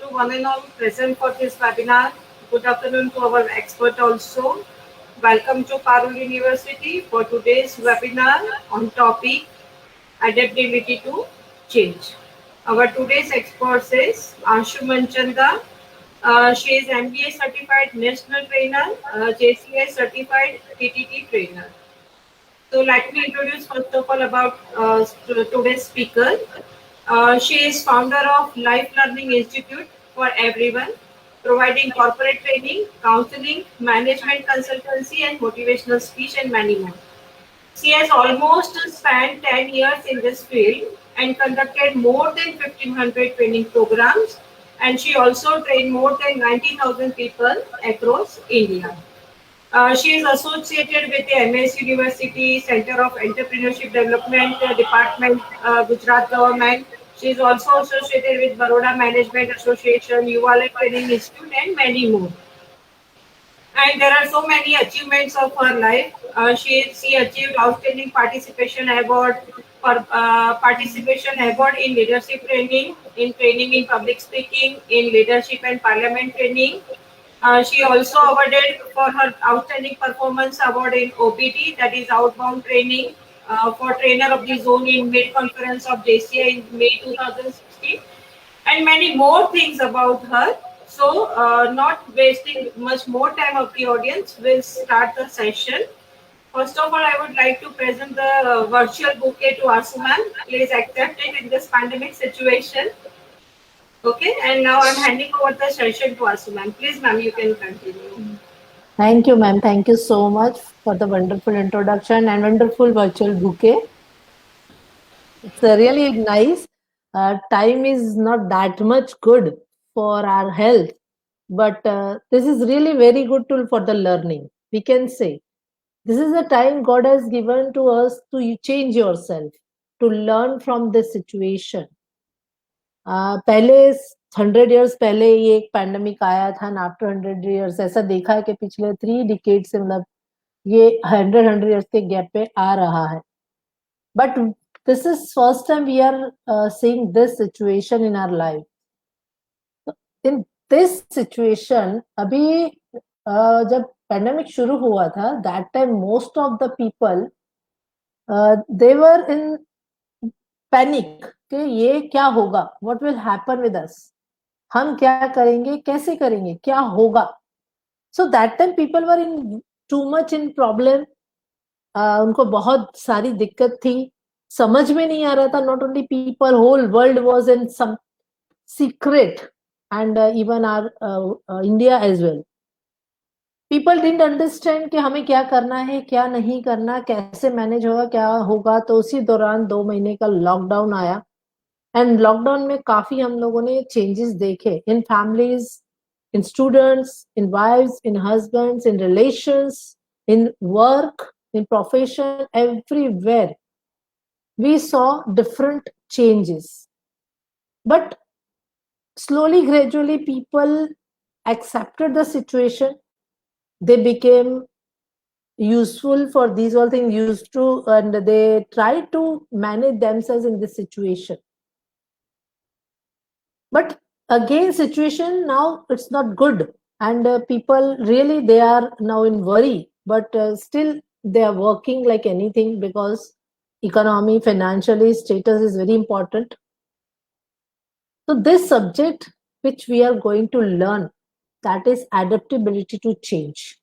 to one and all present for this webinar. Good afternoon to our expert also. Welcome to Parul University for today's webinar on topic adaptability to change. Our today's expert is Anshu Manchanda. She is MBA certified national trainer, JCI certified TTT trainer. So let me introduce first of all about today's speaker. She is founder of Life Learning Institute for Everyone, providing corporate training, counseling, management consultancy, and motivational speech, and many more. She has almost spent 10 years in this field and conducted more than 1,500 training programs, and she also trained more than 90,000 people across India. She is associated with the MS University Center of Entrepreneurship Development Department, Gujarat Government. She is also associated with Baroda Management Association, Yuvala Training Institute, and many more. And there are so many achievements of her life. She achieved Outstanding Participation Award for Participation Award in Leadership Training, in Training in Public Speaking, in Leadership and Parliament Training. She also awarded for her Outstanding Performance Award in OPT, that is Outbound Training, for Trainer of the Zone in Mid-Conference of JCI in May 2016, and many more things about her. So, not wasting much more time of the audience, we'll start the session. First of all, I would like to present the virtual bouquet to Asu ma'am. Please accept it in this pandemic situation. Okay, and now I'm handing over the session to Asu ma'am. Please, ma'am, you can continue. Thank you, ma'am. Thank you so much for the wonderful introduction and wonderful virtual bouquet. It's really nice. Time is not that much good for our health, but this is really very good tool for the learning. We can say this is a time God has given to us to change yourself, to learn from this situation. पहले 100 years पहले ये एक pandemic आया था, and after 100 years ऐसा देखा है कि पिछले 3 decades से मतलब ये 100 years के गैप पे आ रहा है. But this is first time we are seeing this situation in our life. In this situation, अभी जब pandemic शुरू हुआ था, that time most of the people they were in panic कि ये क्या होगा, what will happen with us, हम क्या करेंगे, कैसे करेंगे, क्या होगा. So that time people were in too much in problem. उनको बहुत सारी दिक्कत थी, समझ में नहीं आ रहा था. Not only people, whole world was in some secret, and even our India as well. People didn't understand कि हमें क्या करना है, क्या नहीं करना, कैसे मैनेज होगा, क्या होगा. तो उसी दौरान 2 महीने का लॉकडाउन आया, एंड लॉकडाउन में काफी हम लोगों ने चेंजेस देखे in families, in students, in wives, in husbands, in relations, in work, in profession, everywhere we saw different changes. But slowly, gradually, people accepted the situation. They became useful for these all things, used to, and they tried to manage themselves in this situation. But again, situation now it's not good, and people really they are now in worry, but still they are working like anything, because economy, financially, status is very important. So this subject which we are going to learn, that is adaptability to change.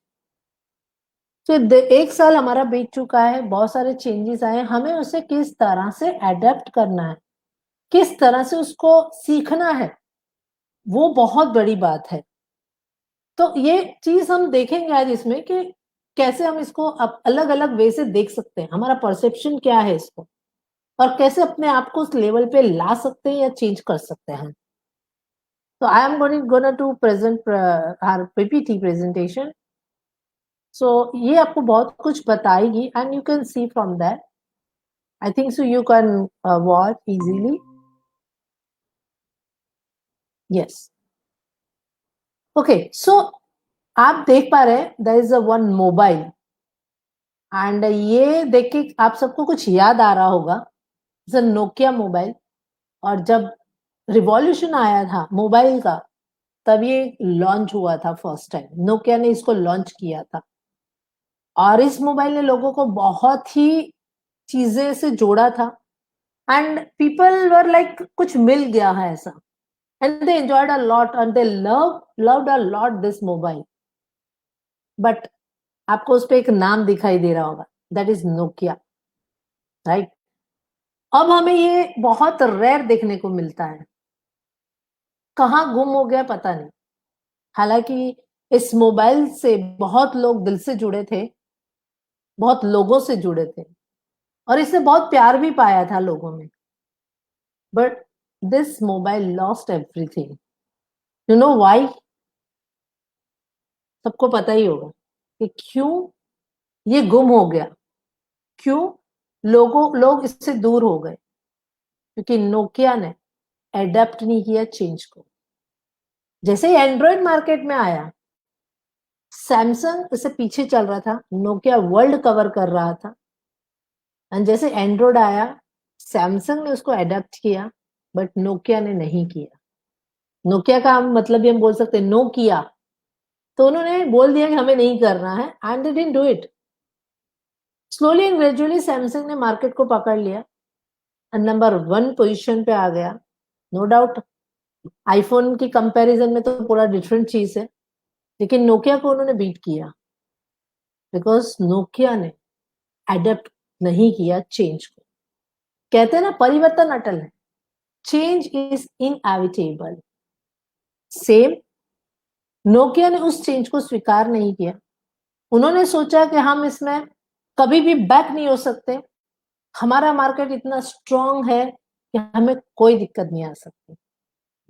तो एक साल हमारा बीत चुका है, बहुत सारे changes आए, हमें उसे किस तरह से अडेप्ट करना है, किस तरह से उसको सीखना है, वो बहुत बड़ी बात है. तो ये चीज हम देखेंगे आज इसमें कि कैसे हम इसको अलग अलग वे से देख सकते हैं, हमारा परसेप्शन क्या है इसको, और कैसे अपने आप को उस लेवल पे ला सकते हैं या चेंज कर सकते हैं. तो I am gonna to present our PPT presentation. So ये आपको बहुत कुछ बताएगी, and you can see from that. I think so you can watch easily. Yes, okay. So आप देख पा रहे हैं there is a one mobile, and ये देख के आप सबको कुछ याद आ रहा होगा, इट्स अ नोकिया मोबाइल. और जब रिवॉल्यूशन आया था मोबाइल का, तब ये लॉन्च हुआ था फर्स्ट टाइम, नोकिया ने इसको लॉन्च किया था। और इस मोबाइल ने लोगों को बहुत ही चीजें से जोड़ा था, एंड पीपल वर लाइक कुछ मिल गया है ऐसा, and they enjoyed a lot and they loved a lot this mobile. But आपको उस पे एक नाम दिखाई दे रहा होगा, दैट इज नोकिया, राइट। अब हमें ये बहुत रेयर देखने को मिलता है, कहाँ गुम हो गया पता नहीं। हालांकि इस मोबाइल से बहुत लोग दिल से जुड़े थे, बहुत लोगों से जुड़े थे, और इससे बहुत प्यार भी पाया था लोगों में। But this mobile lost everything. You know why? सबको पता ही होगा कि क्यों ये गुम हो गया, क्यों लोग इससे दूर हो गए। क्योंकि नोकिया ने एडेप्ट नहीं किया चेंज को। जैसे ही एंड्रॉइड मार्केट में आया, सैमसंग इससे पीछे चल रहा था, नोकिया वर्ल्ड कवर कर रहा था। एंड जैसे एंड्रॉइड आया, सैमसंग ने उसको एडेप्ट किया, बट नोकिया ने नहीं किया। नोकिया का मतलब भी हम बोल सकते हैं नो किया। तो उन्होंने बोल दिया कि हमें नहीं करना है, and they didn't do it. Slowly and gradually Samsung ने मार्केट को पकड़ लिया, नंबर 1 पोजीशन पे आ गया। नो डाउट आईफोन की कंपैरिजन में तो पूरा डिफरेंट चीज है, लेकिन नोकिया को उन्होंने बीट किया, बिकॉज नोकिया ने एडेप्ट नहीं किया चेंज को। कहते हैं ना, परिवर्तन अटल है, change is inevitable. Same Nokia ने उस चेंज को स्वीकार नहीं किया। उन्होंने सोचा कि हम इसमें कभी भी बैक नहीं हो सकते, हमारा मार्केट इतना स्ट्रांग है कि हमें कोई दिक्कत नहीं आ सकती।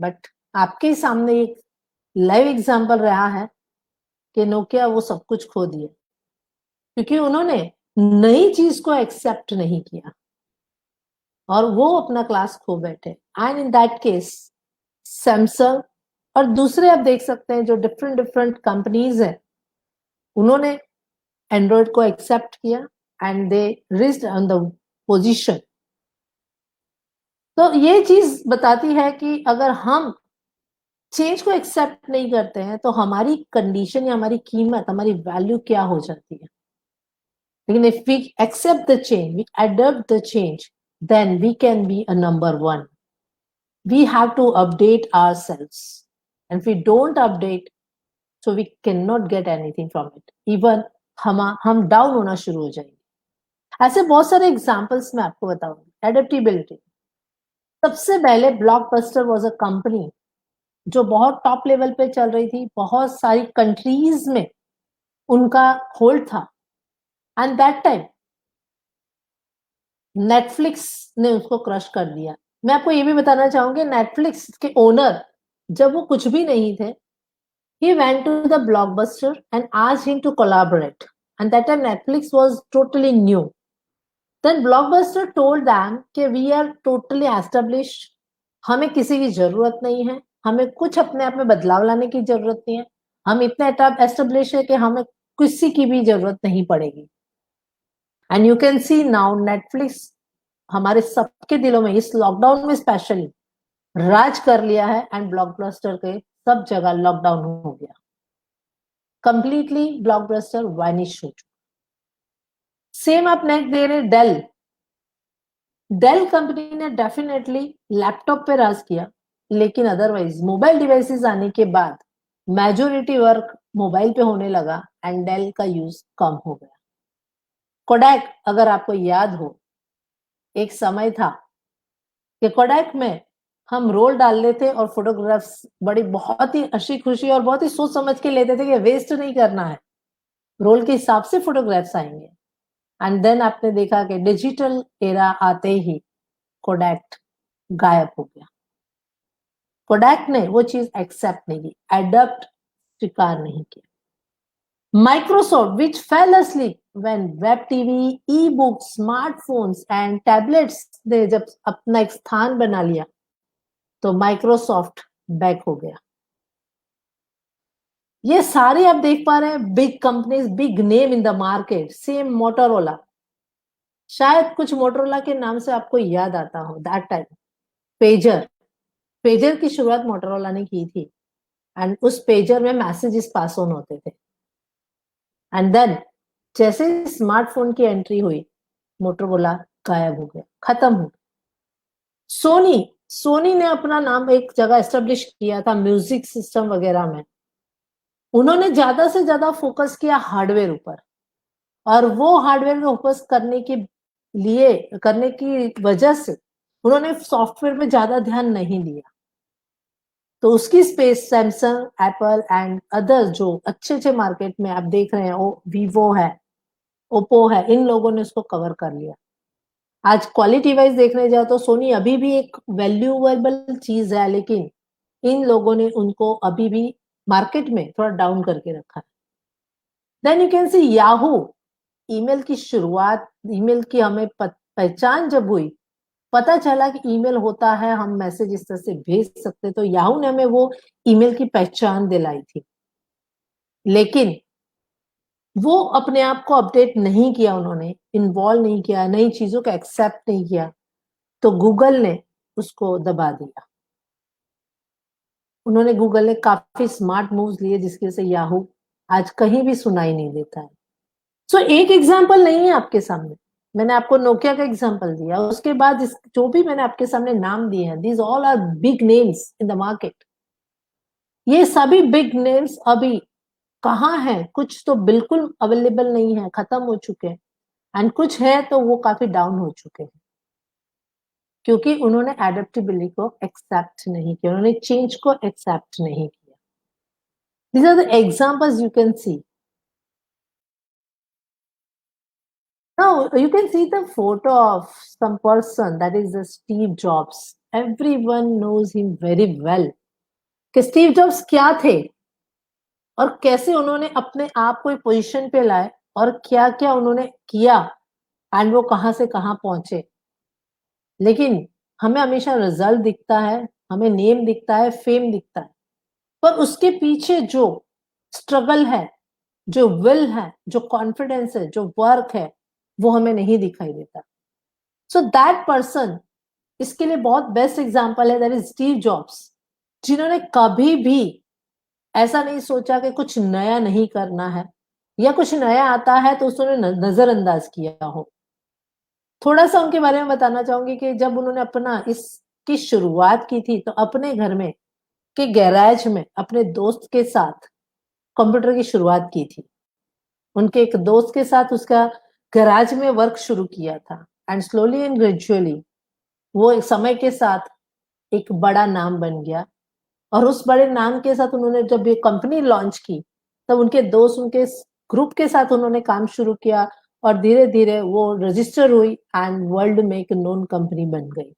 बट आपके सामने एक लाइव एग्जांपल रहा है कि नोकिया वो सब कुछ खो दिया, क्योंकि उन्होंने नई चीज को एक्सेप्ट नहीं किया और वो अपना क्लास खो बैठे। And in that case Samsung और दूसरे आप देख सकते हैं जो डिफरेंट डिफरेंट कंपनीज हैं, उन्होंने एंड्रॉइड को एक्सेप्ट किया and they reached on the position. तो ये चीज बताती है कि अगर हम चेंज को एक्सेप्ट नहीं करते हैं तो हमारी कंडीशन या हमारी कीमत, हमारी वैल्यू क्या हो जाती है। लेकिन if we accept the change, we adopt the change, then we can be a number 1. We have to update ourselves, and if we don't update, so we cannot get anything from it. Even हम down होना शुरू हो जाएंगे। ऐसे बहुत सारे examples मैं आपको बताऊंगी। एडेप्टेबिलिटी, सबसे पहले ब्लॉकबस्टर वाज अ कंपनी जो बहुत टॉप लेवल पे चल रही थी, बहुत सारी कंट्रीज में उनका होल्ड था। एंड दैट टाइम नेटफ्लिक्स ने उसको क्रश कर दिया। मैं आपको ये भी बताना चाहूंगी, नेटफ्लिक्स के ओनर जब वो कुछ भी नहीं थे, he went to the Blockbuster and asked him to collaborate, and that time Netflix was totally new. Then Blockbuster told them कि we are totally established, हमें किसी की जरूरत नहीं है, हमें कुछ अपने आप में बदलाव लाने की जरूरत नहीं है, हम इतने एस्टेब्लिश है कि हमें किसी की भी जरूरत नहीं पड़ेगी। And you can C now Netflix हमारे सबके दिलों में इस लॉकडाउन में स्पेशली राज कर लिया है, एंड ब्लॉकबस्टर के सब जगह लॉकडाउन हो गया, कंप्लीटली ब्लॉकबस्टर वैनिश हो चुका। सेम आप नेक्स्ट दे रहे डेल कंपनी ने डेफिनेटली लैपटॉप पे राज किया, लेकिन अदरवाइज मोबाइल डिवाइसेस आने के बाद मेजोरिटी वर्क मोबाइल पे होने लगा एंड डेल का यूज कम हो गया। कोडैक, अगर आपको याद हो, एक समय था कि कोडैक में हम रोल डाल लेते और फोटोग्राफ्स बड़ी बहुत ही हंसी खुशी और बहुत ही सोच समझ के लेते थे कि वेस्ट नहीं करना है, रोल के हिसाब से फोटोग्राफ्स आएंगे। एंड देन आपने देखा कि डिजिटल एरा आते ही कोडैक गायब हो गया। कोडैक ने वो चीज एक्सेप्ट नहीं की, एडप्ट स्वीकार नहीं किया। Microsoft, which fell asleep when web TV, e-books, smartphones and tablets ने जब अपना एक स्थान बना लिया, तो माइक्रोसॉफ्ट बैक हो गया। ये सारे आप देख पा रहे हैं big companies, big name in the market. Same Motorola, शायद कुछ मोटोरोला के नाम से आपको याद आता हो। दैट टाइम पेजर की शुरुआत मोटोरोला ने की थी, एंड उस पेजर में मैसेजेस पास ऑन होते थे। एंड देन जैसे स्मार्टफोन की एंट्री हुई, मोटरोला गायब हो गया, खत्म हो गया। सोनी ने अपना नाम एक जगह एस्टेब्लिश किया था म्यूजिक सिस्टम वगैरह में। उन्होंने ज्यादा से ज्यादा फोकस किया हार्डवेयर ऊपर, और वो हार्डवेयर में फोकस करने की वजह से उन्होंने सॉफ्टवेयर में ज्यादा ध्यान नहीं दिया। तो उसकी space Samsung, Apple and others जो अच्छे अच्छे मार्केट में आप देख रहे हैं, वीवो है, ओप्पो है, इन लोगों ने उसको कवर कर लिया। आज क्वालिटी वाइज देखने जाओ तो सोनी अभी भी एक वैल्यूएबल चीज है, लेकिन इन लोगों ने उनको अभी भी मार्केट में थोड़ा डाउन करके रखा है। Then you can see Yahoo. Email की शुरुआत, ईमेल की हमें पहचान जब हुई, पता चला कि ईमेल होता है, हम मैसेज इस तरह से भेज सकते, तो याहू ने हमें वो ईमेल की पहचान दिलाई थी। लेकिन वो अपने आप को अपडेट नहीं किया, उन्होंने इन्वॉल्व नहीं किया, नई चीजों को एक्सेप्ट नहीं किया, तो गूगल ने उसको दबा दिया। गूगल ने काफी स्मार्ट मूव्स लिए जिसकी वजह से याहू आज कहीं भी सुनाई नहीं देता है। सो एक एग्जाम्पल नहीं है आपके सामने, मैंने आपको नोकिया का एग्जाम्पल दिया, उसके बाद जो भी मैंने आपके सामने नाम दिए हैं, these all are big names in the market. ये सभी बिग नेम्स अभी कहाँ हैं? कुछ तो बिल्कुल अवेलेबल नहीं है, खत्म हो चुके हैं, एंड कुछ है तो वो काफी डाउन हो चुके हैं, क्योंकि उन्होंने एडेप्टेबिलिटी को एक्सेप्ट नहीं किया, उन्होंने चेंज को एक्सेप्ट नहीं किया। These are the examples you can see. Now you can see the photo of some person, that is Steve Jobs. Everyone knows him very well. कि स्टीव जॉब्स क्या थे और कैसे उन्होंने अपने आप को पोजीशन पे लाए और क्या क्या उन्होंने किया, एंड वो कहां से कहां पहुंचे। लेकिन हमें हमेशा रिजल्ट दिखता है, हमें नेम दिखता है, फेम दिखता है, पर उसके पीछे जो स्ट्रगल है, जो विल है, जो कॉन्फिडेंस है, जो वर्क है, वो हमें नहीं दिखाई देता। सो दैट पर्सन, इसके लिए बहुत बेस्ट एग्जांपल है, दैट इज स्टीव जॉब्स, जिन्होंने कभी भी ऐसा नहीं सोचा कि कुछ नया नहीं करना है, या कुछ नया आता है तो उसने नजरअंदाज किया हो। थोड़ा सा उनके बारे में बताना चाहूंगी कि जब उन्होंने अपना इसकी शुरुआत की थी, तो अपने घर में के गैराज में अपने दोस्त के साथ कंप्यूटर की शुरुआत की थी। उनके एक दोस्त के साथ उसका गैराज में वर्क शुरू किया था, एंड स्लोली एंड ग्रेजुअली वो एक समय के साथ एक बड़ा नाम बन गया। और उस बड़े नाम के साथ उन्होंने जब ये कंपनी लॉन्च की, तब उनके दोस्त, उनके ग्रुप के साथ उन्होंने काम शुरू किया, और धीरे धीरे वो रजिस्टर हुई एंड वर्ल्ड में एक नोन कंपनी बन गई,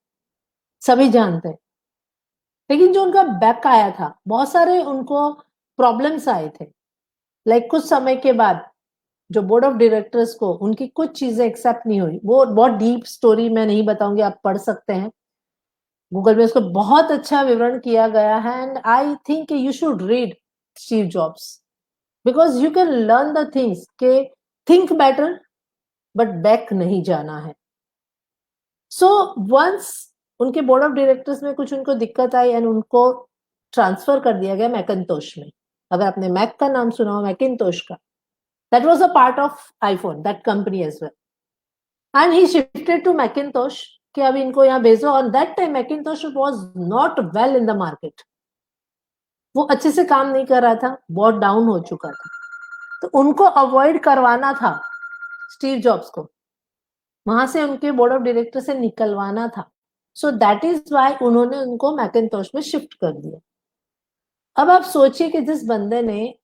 सभी जानते हैं। लेकिन जो उनका बैक आया था, बहुत सारे उनको प्रॉब्लम्स आए थे। लाइक कुछ समय के बाद जो बोर्ड ऑफ डायरेक्टर्स को उनकी कुछ चीजें एक्सेप्ट नहीं हुई। वो बहुत डीप स्टोरी मैं नहीं बताऊंगी, आप पढ़ सकते हैं, गूगल में उसको बहुत अच्छा विवरण किया गया है। And I think you should read Steve jobs, because you can learn the things के थिंक बेटर, बट बैक नहीं जाना है। सो वंस उनके बोर्ड ऑफ डायरेक्टर्स में कुछ उनको दिक्कत आई, एंड उनको ट्रांसफर कर दिया गया मैकिन्टोश में। अगर आपने मैक का नाम सुना हो, मैकिन्टोश का, that was a part of iPhone, that company as well. And he shifted to Macintosh कि अभी इनको यहाँ भेजो। और that time Macintosh was not well in the market. वो अच्छे से काम नहीं कर रहा था, बहुत डाउन हो चुका था, तो उनको अवॉइड करवाना था स्टीव जॉब्स को, वहां से उनके बोर्ड ऑफ डायरेक्टर से निकलवाना था। सो दैट इज वाई उन्होंने उनको मैकिन्टोश में शिफ्ट कर दिया। अब आप सोचिए कि जिस बंदे ने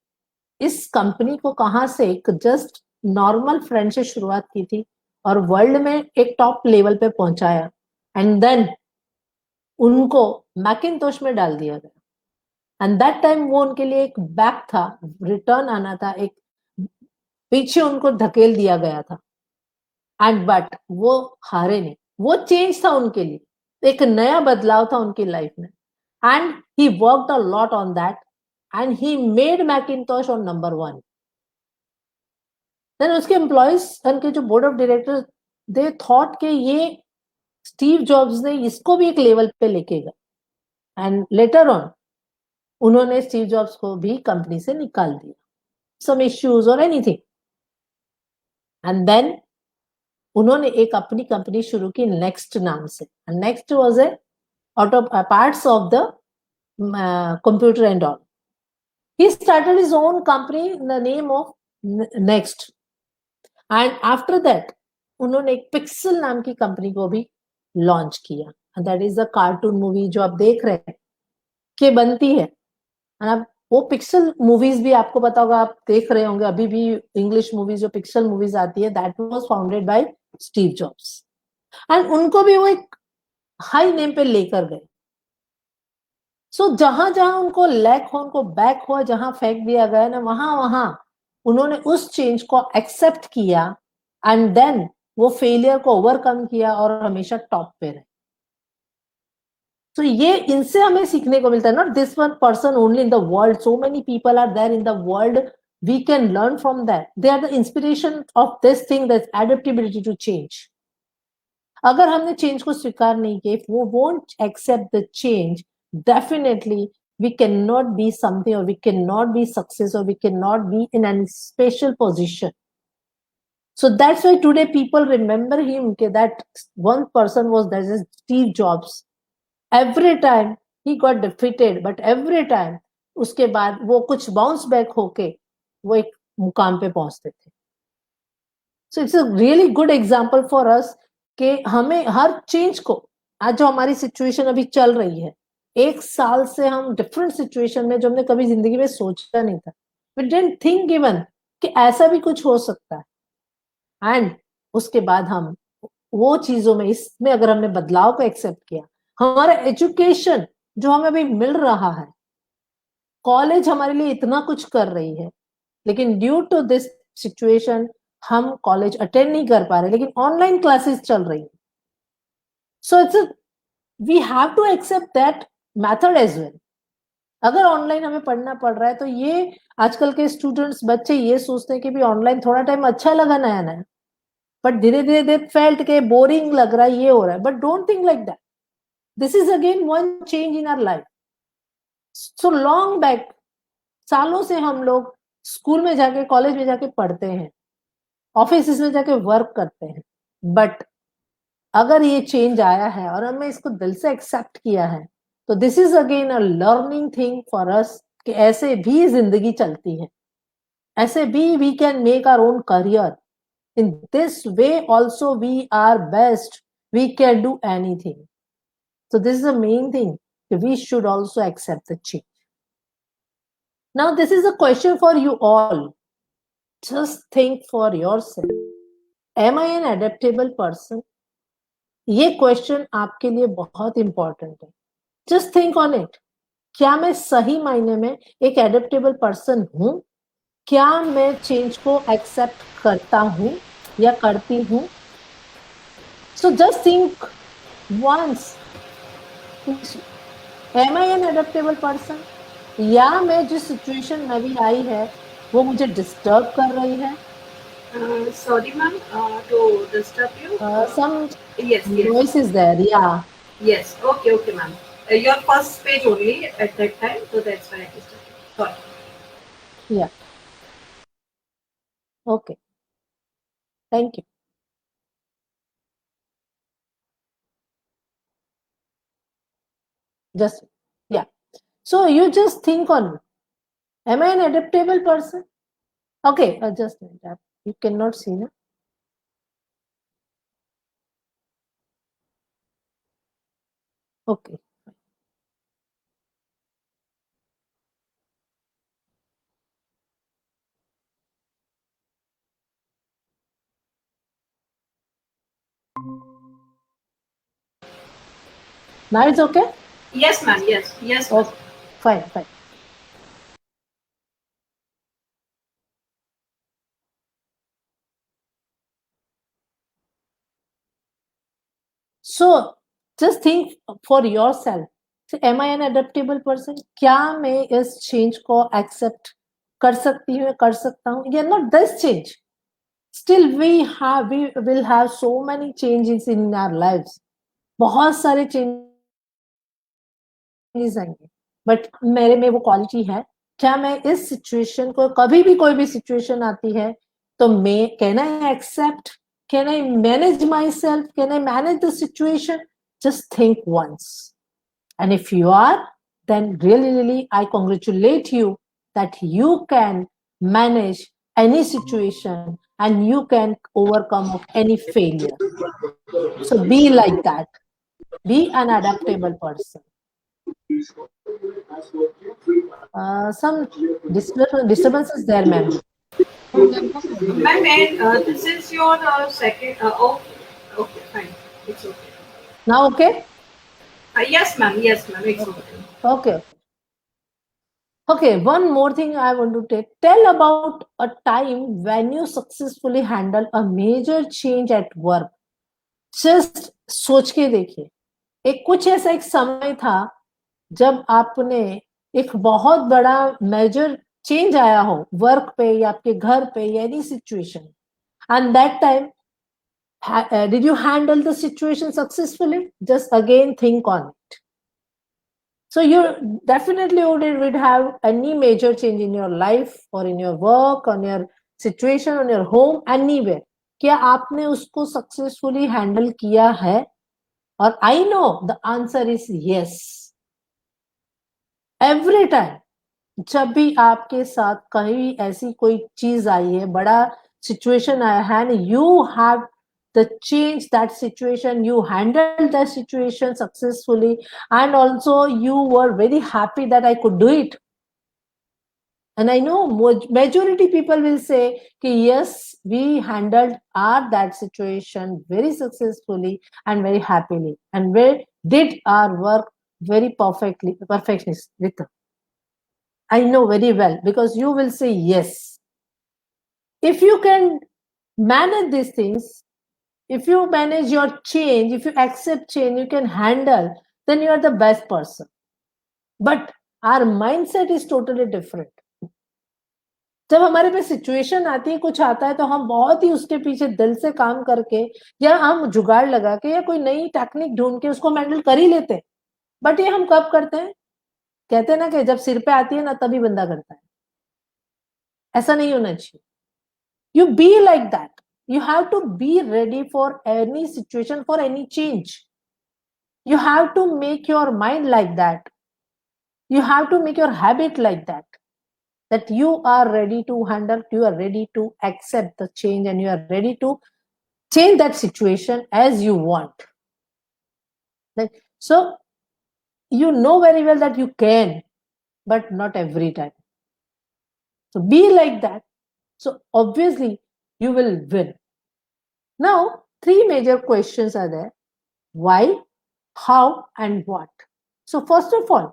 इस कंपनी को कहां से एक जस्ट नॉर्मल फ्रेंड से शुरुआत की थी और वर्ल्ड में एक टॉप लेवल पे पहुंचाया, एंड देन उनको मैकिन्टोश में डाल दिया गया। एंड दैट टाइम वो उनके लिए एक बैक था, रिटर्न आना था, एक पीछे उनको धकेल दिया गया था। एंड बट वो हारे नहीं, वो चेंज था उनके लिए, एक नया बदलाव था उनकी लाइफ में, and he worked a lot on that, and he made Macintosh on number 1. Then उसके एम्प्लॉइज, उनके जो board of director, they thought कि ये स्टीव जॉब्स ने इसको भी एक लेवल पे लेके गए। एंड लेटर ऑन उन्होंने स्टीव जॉब्स को भी कंपनी से निकाल दिया, सम इश्यूज और एनीथिंग, एंड देन उन्होंने एक अपनी कंपनी शुरू की नेक्स्ट नाम से. Next was a auto parts of the computer and all. He started his own company in the name of Next. And after that, उन्होंने एक पिक्सल नाम की कंपनी को भी लॉन्च किया. And that is the cartoon movie जो आप देख रहे हैं कि बनती है. And अब वो पिक्सल मूवीज भी आपको पता होगा, आप देख रहे होंगे अभी भी इंग्लिश मूवीज जो पिक्सल मूवीज आती है, that was founded by Steve jobs. And उनको भी वो एक हाई नेम पे लेकर गए. सो जहां जहां उनको लैक हो, उनको बैक हो, जहां फेंक दिया गया ना, वहां वहां उन्होंने उस चेंज को एक्सेप्ट किया एंड देन वो फेलियर को ओवरकम किया और हमेशा टॉप पे रहे. तो ये इनसे हमें सीखने को मिलता है. Not this one person only in the world, so many people are there in the world, we can learn from that. They are the inspiration of this thing, that adaptability to change. अगर हमने change को स्वीकार नहीं किया, वो won't accept the change, definitely we cannot be something, or we cannot be success, or we cannot be in a special position. So that's why today people remember him, that one person was, that is Steve Jobs. Every time he got defeated, but every time उसके बाद वो कुछ bounce back होके वो एक मुकाम पे पहुंचते थे. So it's a really good example for us कि हमें हर चेंज को, आज जो हमारी सिचुएशन अभी चल रही है, एक साल से हम डिफरेंट सिचुएशन में, जो हमने कभी जिंदगी में सोचा नहीं था. वी डिडंट थिंक इवन कि ऐसा भी कुछ हो सकता है. एंड उसके बाद हम वो चीजों में, इसमें अगर हमने बदलाव को एक्सेप्ट किया, हमारा एजुकेशन जो हमें अभी मिल रहा है, कॉलेज हमारे लिए इतना कुछ कर रही है, लेकिन ड्यू टू दिस सिचुएशन हम कॉलेज अटेंड नहीं कर पा रहे, लेकिन ऑनलाइन क्लासेस चल रही है. So it's we have to accept that method as well. अगर ऑनलाइन हमें पढ़ना पड़ रहा है, तो ये आजकल के स्टूडेंट्स, बच्चे ये सोचते हैं कि भी ऑनलाइन थोड़ा टाइम अच्छा लगा नया नया, बट धीरे धीरे दे फेल्ट के बोरिंग लग रहा है, ये हो रहा है. But don't think like that. This is again one change in our life. So long back, सालों से हम लोग स्कूल में जाके, कॉलेज में जाके पढ़ते हैं, ऑफिस में जाके वर्क करते हैं, बट अगर ये चेंज आया है और हमने इसको दिल से एक्सेप्ट किया है, तो this is again a learning thing for us कि ऐसे भी जिंदगी चलती है, ऐसे भी we can make our own career. In this way also we are best, we can do anything. So this is the main thing. We should also accept the change. Now, this is a question for you all. Just think for yourself. Am I an adaptable person? ये question आपके लिए बहुत important है. Just think on it. क्या मैं सही मायने में एक एडेप्टेबल पर्सन हूं? क्या मैं चेंज को एक्सेप्ट करता हूं या करती हूं? So just think once. Am I an adaptable person? या मैं जिस सिचुएशन में भी आई है वो मुझे डिस्टर्ब कर रही है? Sorry, ma'am, to disturb you. Some Yes. noise is there. Yeah. Yes. Okay, ma'am. Your first page only at that time, so that's why I disturbed you. Sorry. Yeah. Okay. Thank you. Just, yeah. So you just think on, am I an adaptable person? Okay, just that. You cannot see, no? Okay. Now it's okay? Yes, ma'am. Yes. Okay. Fine. So just think for yourself. So, am I an adaptable person? क्या मैं इस change को accept कर सकती हूँ, कर सकता हूँ? या not this change. Still we will have so many changes in our lives. बहुत सारे changes आएंगे. बट मेरे में वो क्वालिटी है, क्या मैं इस सिचुएशन को, कभी भी कोई भी सिचुएशन आती है तो मैं, can I accept, can I manage myself, can I manage the situation? Just think once. And if you are, then really I congratulate you that you can manage any situation and you can overcome of any failure. So be like that. Be an adaptable person. Some disturbance is there, ma'am. Ma'am, and this is your second. Oh, okay, fine. It's okay. Now okay? Yes, ma'am. Yes, ma'am. It's okay. Okay. Okay, one more thing I want to tell about a time when you successfully handle a major change at work. Just सोच के देखिए, एक कुछ ऐसा एक समय था जब आपने एक बहुत बड़ा मेजर चेंज आया हो वर्क पे या आपके घर पे या any situation, and that time did you handle the situation successfully? Just again think on it. So you definitely would have any major change in your life or in your work, on your situation, on your home, anywhere. क्या आपने उसको successfully handle किया है? और I know the answer is yes. Every time जब भी आपके साथ कहीं ऐसी कोई चीज आई है, बड़ा सिचुएशन आया है, and you have the change that situation, you handled that situation successfully, and also you were very happy that I could do it. And I know majority people will say yes, we handled that situation very successfully and very happily, and we did our work very perfectly with them. I know very well, because you will say yes. If you can manage these things, if you manage your change, if you accept change, you can handle, then you are the best person. But our mindset is totally different. जब हमारे पे situation आती है, कुछ आता है, तो हम बहुत ही उसके पीछे दिल से काम करके या हम जुगाड़ लगा के या कोई नई टेक्निक ढूंढ के उसको हैंडल कर ही लेते हैं. बट ये हम कब करते हैं? कहते हैं ना कि जब सिर पे आती है ना तभी बंदा करता है. ऐसा नहीं होना चाहिए. You be like that. You have to be ready for any situation, for any change. You have to make your mind like that. You have to make your habit like that. That you are ready to handle, you are ready to accept the change, and you are ready to change that situation as you want. Like, so you know very well that you can, but not every time. So be like that. So obviously you will win. Now, 3 major questions are there: why, how, and what. So first of all,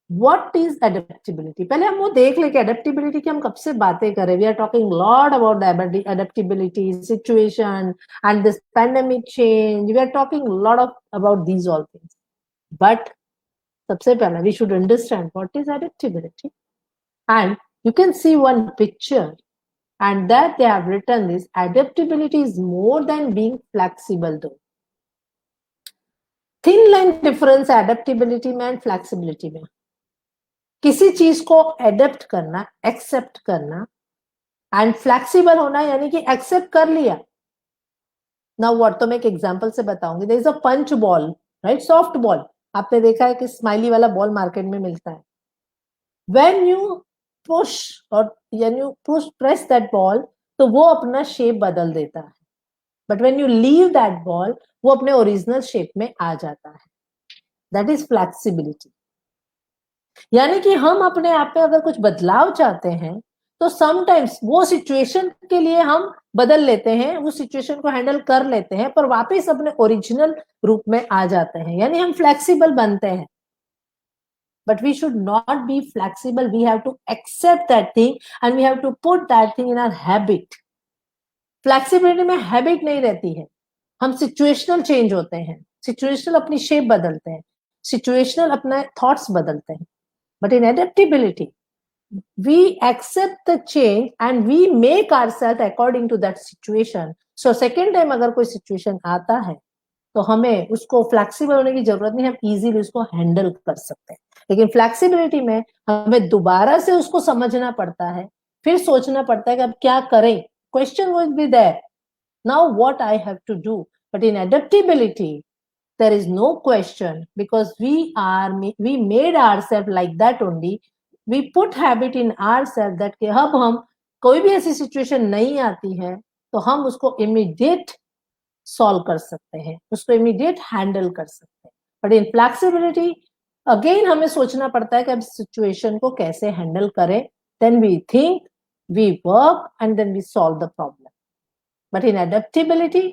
what is adaptability? पहले हम वो देख ले कि adaptability की हम कब से बातें कर रहे हैं. We are talking a lot about the adaptability situation and this pandemic change. We are talking a lot about these all things. But सबसे पहले we should understand what is adaptability. And you can see one picture, and that they have written this: adaptability is more than being flexible though. Thin line difference adaptability में and flexibility में. किसी चीज को adapt करना, accept करना, and flexible होना, यानी कि एक्सेप्ट कर लिया. नाउ व्हाट, तो मैं एक एग्जांपल से बताऊंगी. There is a punch ball, right, soft ball. आपने देखा है कि स्माइली वाला बॉल मार्केट में मिलता है. व्हेन यू पुश और यानी you push press that ball, तो वो अपना शेप बदल देता है. But when you leave that ball, वो अपने ओरिजिनल शेप में आ जाता है. That is flexibility. यानी कि हम अपने आप में अगर कुछ बदलाव चाहते हैं, तो समटाइम्स वो सिचुएशन के लिए हम बदल लेते हैं, वो सिचुएशन को हैंडल कर लेते हैं, पर वापस अपने ओरिजिनल रूप में आ जाते हैं, यानी हम फ्लेक्सिबल बनते हैं. But we should not be flexible. We have to accept that thing and we have to put that thing in our habit. Flexibility में habit नहीं रहती है. हम situational change होते हैं, situational अपनी shape बदलते हैं, situational अपना thoughts बदलते हैं. But in adaptability, we accept the change and we make ourselves according to that situation. So second time अगर कोई situation आता है, तो हमें उसको फ्लेक्सिबल होने की जरूरत नहीं, हम इजीली उसको हैंडल कर सकते हैं। लेकिन फ्लेक्सिबिलिटी में हमें दोबारा से उसको समझना पड़ता है, फिर सोचना पड़ता है कि अब क्या करें। Question will be there, now what I have to do. But in adaptability there is no question, because we made ourselves like that only. We put habit in ourselves that कि अब हम कोई भी ऐसी सिचुएशन नहीं आती है तो हम उसको इमीडिएट सॉल्व कर सकते हैं, उसको इमीडिएट हैंडल कर सकते हैं। बट इन फ्लेक्सिबिलिटी अगेन हमें सोचना पड़ता है कि अब सिचुएशन को कैसे हैंडल करें। Then we think, we work and then we solve the problem. But in adaptability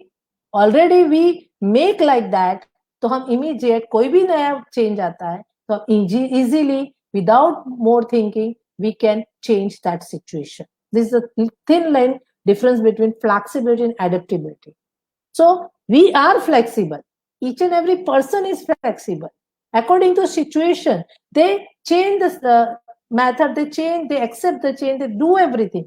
already we make like that, तो हम इमीडिएट कोई भी नया चेंज आता है तो easily without more thinking we can change that situation. This is a thin line difference between flexibility and adaptability. So we are flexible. Each and every person is flexible. According to situation, they change the method, they change, they accept the change, they do everything.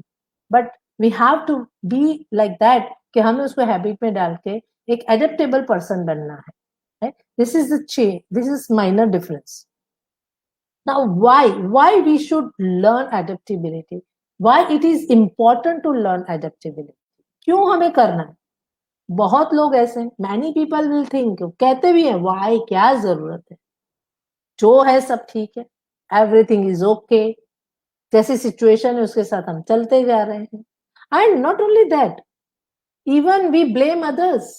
But we have to be like that कि हमें उसको habit में डाल के एक adaptable person बनना है। This is the change. This is minor difference. Now, why we should learn adaptability? Why it is important to learn adaptability? क्यों हमें करना है? बहुत लोग ऐसे, मैनी पीपल विल थिंक, कहते भी हैं वाई, क्या जरूरत है, जो है सब ठीक है, एवरीथिंग इज ओके, जैसी सिचुएशन है उसके साथ हम चलते जा रहे हैं। And not only that, even we blame others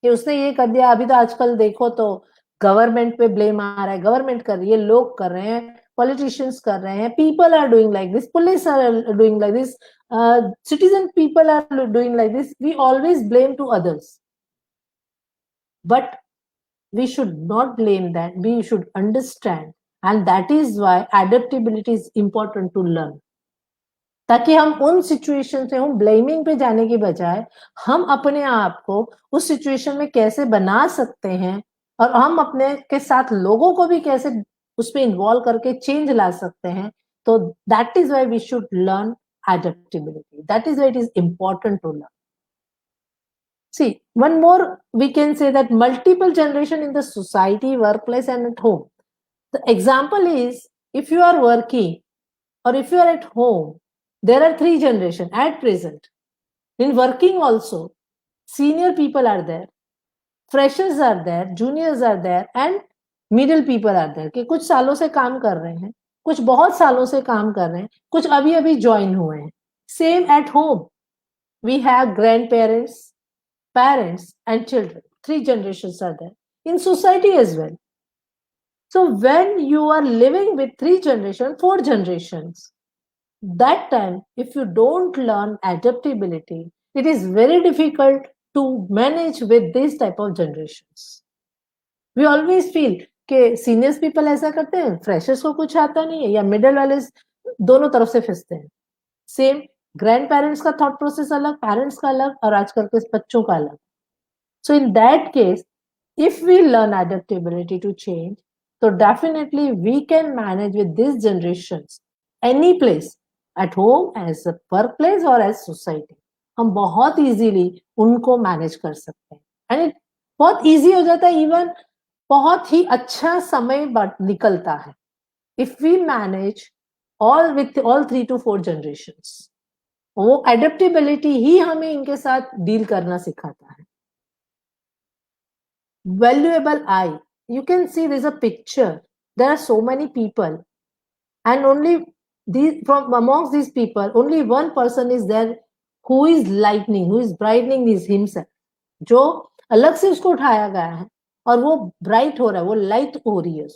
कि उसने ये कर दिया। अभी तो आजकल देखो तो गवर्नमेंट पे ब्लेम आ रहा है, गवर्नमेंट कर रही है, लोग कर रहे हैं, पॉलिटिशियंस कर रहे हैं, people are doing like this, police are doing like this, citizen people are doing like this. We always blame to others, but we should not blame that. We should understand, and that is why adaptability is important to learn. ताकि हम उन situation से, हम blaming पे जाने की बजाय हम अपने आप को उस सिचुएशन में कैसे बना सकते हैं, और हम अपने के साथ लोगों को भी कैसे उसमें इन्वॉल्व करके चेंज ला सकते हैं। तो that is why we should learn adaptability. That is why it is important to learn. See, one more, we can say that multiple generation in the society, workplace and at home. The example is, if you are working or if you are at home, there are 3 generations at present. In working also, senior people are there, freshers are there, juniors are there and middle people are there, कि कुछ सालों से काम कर रहे हैं, कुछ बहुत सालों से काम कर रहे हैं, कुछ अभी अभी ज्वाइन हुए हैं। Same at home, we have grandparents, parents and children. 3 generations are there. In society as well. So when you are living with 3 generations, 4 generations, that time if you don't learn adaptability, it is very difficult to manage with this type of generations. We always feel कि seniors people ऐसा करते हैं, freshers को कुछ आता नहीं है, या मिडिल वाले दोनों तरफ से फंसते हैं। सेम ग्रैंड पेरेंट्स का थॉट प्रोसेस अलग, पेरेंट्स का अलग, और आजकल के बच्चों का अलग। So in that case, if we learn adaptability to change, तो definitely we can manage with this generations any place, at home, as a work place और एज सोसाइटी। हम बहुत इजीली उनको मैनेज कर सकते हैं, एंड इट बहुत easy हो जाता है, इवन बहुत ही अच्छा समय निकलता है if we manage all with all 3 to 4 generations. वो एडेप्टेबिलिटी ही हमें इनके साथ डील करना सिखाता है। Valuable eye, you can see there's a picture, there are so many people, and only these, from amongst these people, only one person is there who is lightening, who is brightening himself, जो अलग से उसको उठाया गया है और वो bright हो रहा है, वो लाइट हो रही है,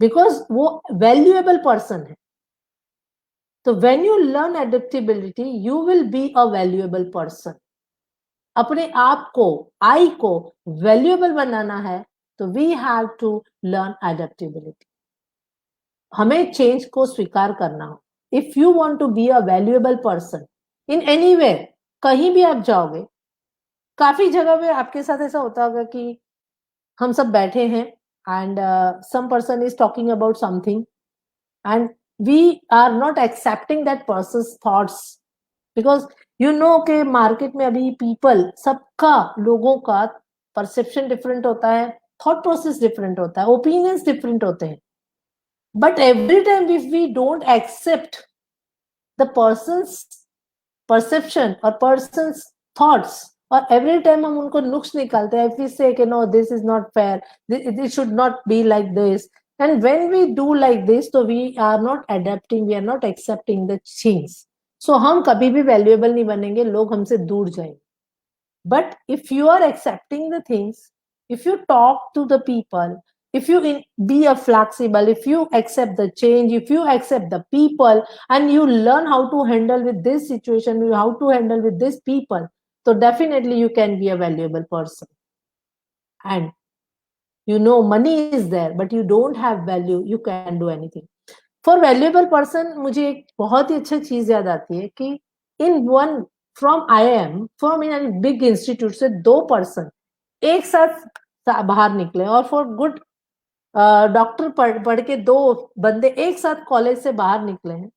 बिकॉज वो वैल्यूएबल पर्सन है। तो when you learn adaptability, you will be a valuable person. अपने आप को, आई को वैल्यूएबल बनाना है तो we have to learn adaptability. हमें चेंज को स्वीकार करना हो। If you want to be a valuable person in anywhere, कहीं भी आप जाओगे, काफी जगह पे आपके साथ ऐसा होता होगा कि हम सब बैठे हैं and some person is talking about something and we are not accepting that person's thoughts, because you know कि मार्केट में अभी पीपल, सबका, लोगों का परसेप्शन डिफरेंट होता है, थॉट प्रोसेस डिफरेंट होता है, ओपिनियंस डिफरेंट होते हैं. But every time if we don't accept the person's perception और पर्सन्स थॉट्स, और एवरी टाइम हम उनको नुक्स निकालते हैं, if we say कि no this is not fair, it should not be like this, and when we do like this, so we are not adapting, we are not accepting the change. So हम कभी भी valuable नहीं बनेंगे, लोग हमसे दूर जाएंगे. But if you are accepting the things, if you talk to the people, if you be a flexible, if you accept the change, if you accept the people, and you learn how to handle with this situation, how to handle with these people, so definitely you can be a valuable person. And you know money is there, but you don't have value, you can do anything. For valuable person, मुझे एक बहुत ही अच्छा चीज याद आती है कि in one from IIM, from in a big institute से 2 person एक साथ बाहर निकले, और for good डॉक्टर पढ़ के 2 बंदे एक साथ कॉलेज से बाहर निकले हैं.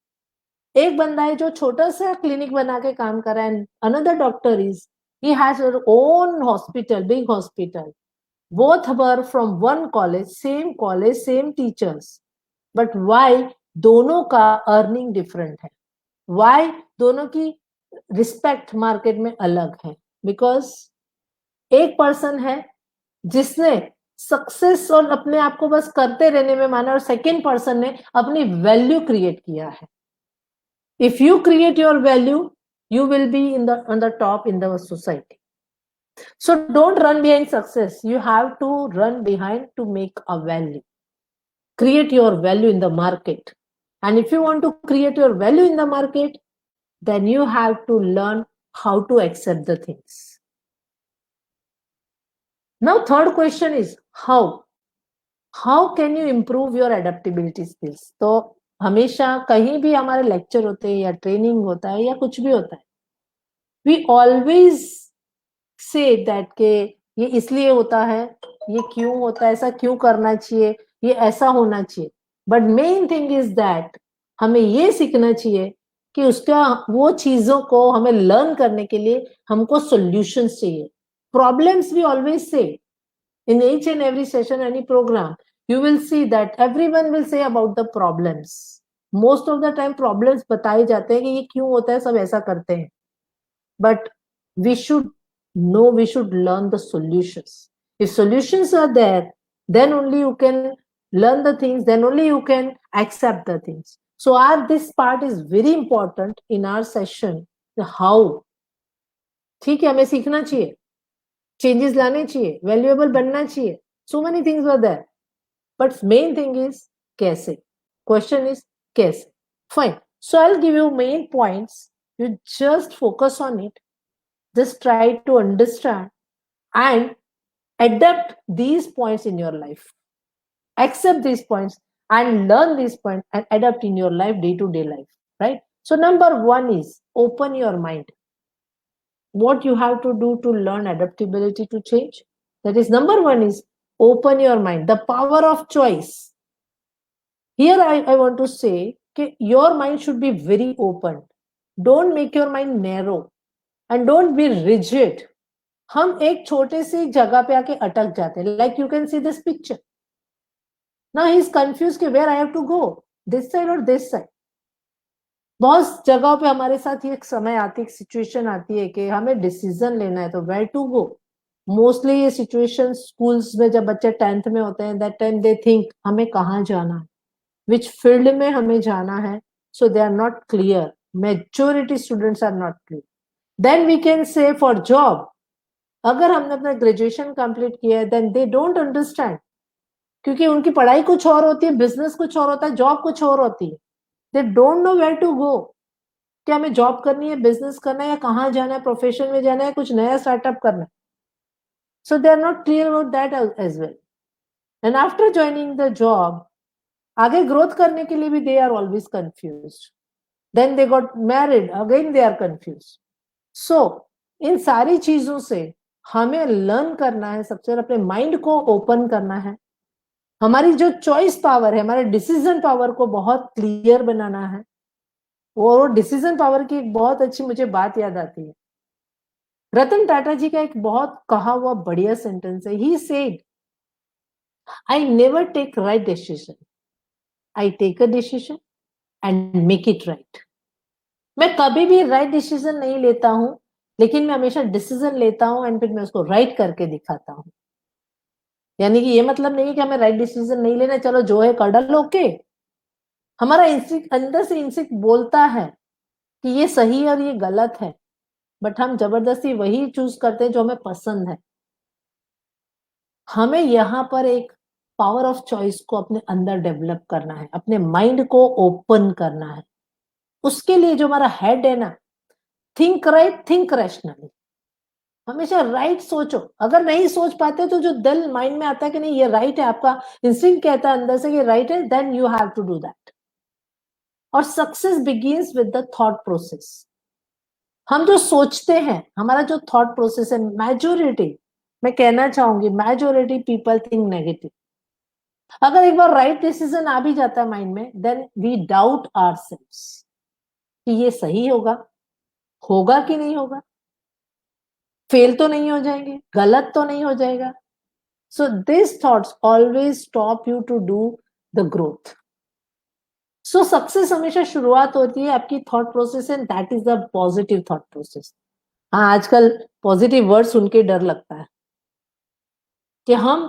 एक बंदा है जो छोटा सा क्लिनिक बना के काम कर रहा है, another doctor is he has her own hospital, big hospital. Both were from one college, same teachers. But why दोनों का अर्निंग डिफरेंट है? Why दोनों की रिस्पेक्ट मार्केट में अलग है? बिकॉज एक पर्सन है जिसने सक्सेस और अपने आप को बस करते रहने में माना, और सेकेंड पर्सन ने अपनी वैल्यू क्रिएट किया है. If you create your value, you will be on the top in the society. So don't run behind success. You have to run behind to make a value. Create your value in the market. And if you want to create your value in the market, then you have to learn how to accept the things. Now, third question is how? How can you improve your adaptability skills? तो हमेशा कहीं भी हमारे lecture होते हैं या training होता है या कुछ भी होता है, we always say that के ये इसलिए होता है, ये क्यों होता है, ऐसा क्यों करना चाहिए, ये ऐसा होना चाहिए. But main thing is that हमें ये सीखना चाहिए कि उसका वो चीजों को हमें लर्न करने के लिए हमको सॉल्यूशंस चाहिए. प्रॉब्लम्स वी ऑलवेज से in each and every session, any program, you will see that everyone will say about the problems. Most of the time problems बताए जाते हैं कि ये क्यों होता है, सब ऐसा करते हैं. But we should know, we should learn the solutions. If solutions are there, then only you can learn the things, then only you can accept the things. So this part is very important in our session. How? ठीक है, हमें सीखना चाहिए, changes लाने चाहिए, valuable बनना चाहिए. So many things were there. But main thing is कैसे. Question is कैसे. Fine. So I'll give you main points. You just focus on it. Just try to understand and adapt these points in your life. Accept these points and learn these points and adapt in your life, day-to-day life. Right? So number 1 is open your mind. What you have to do to learn adaptability to change? That is number 1 is open your mind. The power of choice. Here I want to say that your mind should be very open. Don't make your mind narrow and don't be rigid. हम एक छोटे सी जगह पे आके अटक जाते हैं. Like you can see this picture. Now he is confused कि where I have to go, this side or this side. बहुत जगहों पे हमारे साथ ये एक समय आती है, एक सिचुएशन आती है कि हमें डिसीजन लेना है, तो वेयर टू गो. मोस्टली ये सिचुएशन स्कूल्स में जब बच्चे 10th में होते हैं, दैट टाइम दे थिंक हमें कहाँ जाना है, विच फील्ड में हमें जाना है. So they are not clear. Majority students are not clear. Then we can say for job, अगर हमने अपना ग्रेजुएशन कंप्लीट किया है, देन दे डोंट अंडरस्टैंड, क्योंकि उनकी पढ़ाई कुछ और होती है, बिजनेस कुछ और होता है, जॉब कुछ और होती है. They don't know where to go. क्या हमें जॉब करनी है, बिजनेस करना है, या कहाँ जाना है, प्रोफेशन में जाना है, कुछ नया स्टार्टअप करना है. So they are not clear about that as well. And after joining the job, आगे ग्रोथ करने के लिए भी they are always confused. Then they got married, again they are confused. So इन सारी चीजों से हमें लर्न करना है. सबसे पहले अपने माइंड को ओपन करना है. हमारी जो चॉइस पावर है, हमारे डिसीजन पावर को बहुत क्लियर बनाना है. और डिसीजन पावर की एक बहुत अच्छी मुझे बात याद आती है. रतन टाटा जी का एक बहुत कहा हुआ बढ़िया सेंटेंस है, he said, I never take right decision, I take a decision and make it right. मैं कभी भी राइट डिसीजन नहीं लेता हूं, लेकिन मैं हमेशा डिसीजन लेता हूं एंड फिर मैं उसको राइट करके दिखाता हूं। यानी कि ये मतलब नहीं है कि हमें राइट डिसीजन नहीं लेना, चलो जो है कर डालो, ओके। हमारा इंस्टिंक्ट अंदर से इंस्टिंक्ट बोलता है कि ये सही है और ये गलत है, बट हम जबरदस्ती वही चूज करते हैं जो हमें पसंद है। हमें यहाँ पर एक पावर ऑफ चॉइस को अपने अंदर डेवलप करना है, अपने माइंड को ओपन करना है। उसके लिए जो हमारा हेड है ना, थिंक राइट, थिंक रैशनली, हमेशा राइट सोचो। अगर नहीं सोच पाते तो जो दिल माइंड में आता है कि नहीं ये राइट है, आपका इंस्टिंक्ट कहता है अंदर से कि राइट है, then you have to do that. और success begins with the thought process. हम जो सोचते हैं, हमारा जो थॉट प्रोसेस है, मेजोरिटी, मैं कहना चाहूंगी मेजोरिटी पीपल थिंक नेगेटिव। अगर एक बार राइट डिसीजन आ भी जाता है माइंड में, देन वी डाउट आवरसेल्व्स कि ये सही होगा, होगा कि नहीं होगा, फेल तो नहीं हो जाएंगे, गलत तो नहीं हो जाएगा। So this thoughts always stop you to do the growth. So success हमेशा शुरुआत होती है आपकी thought process and that is the positive thought process. हाँ, आजकल पॉजिटिव वर्ड सुन के डर लगता है कि हम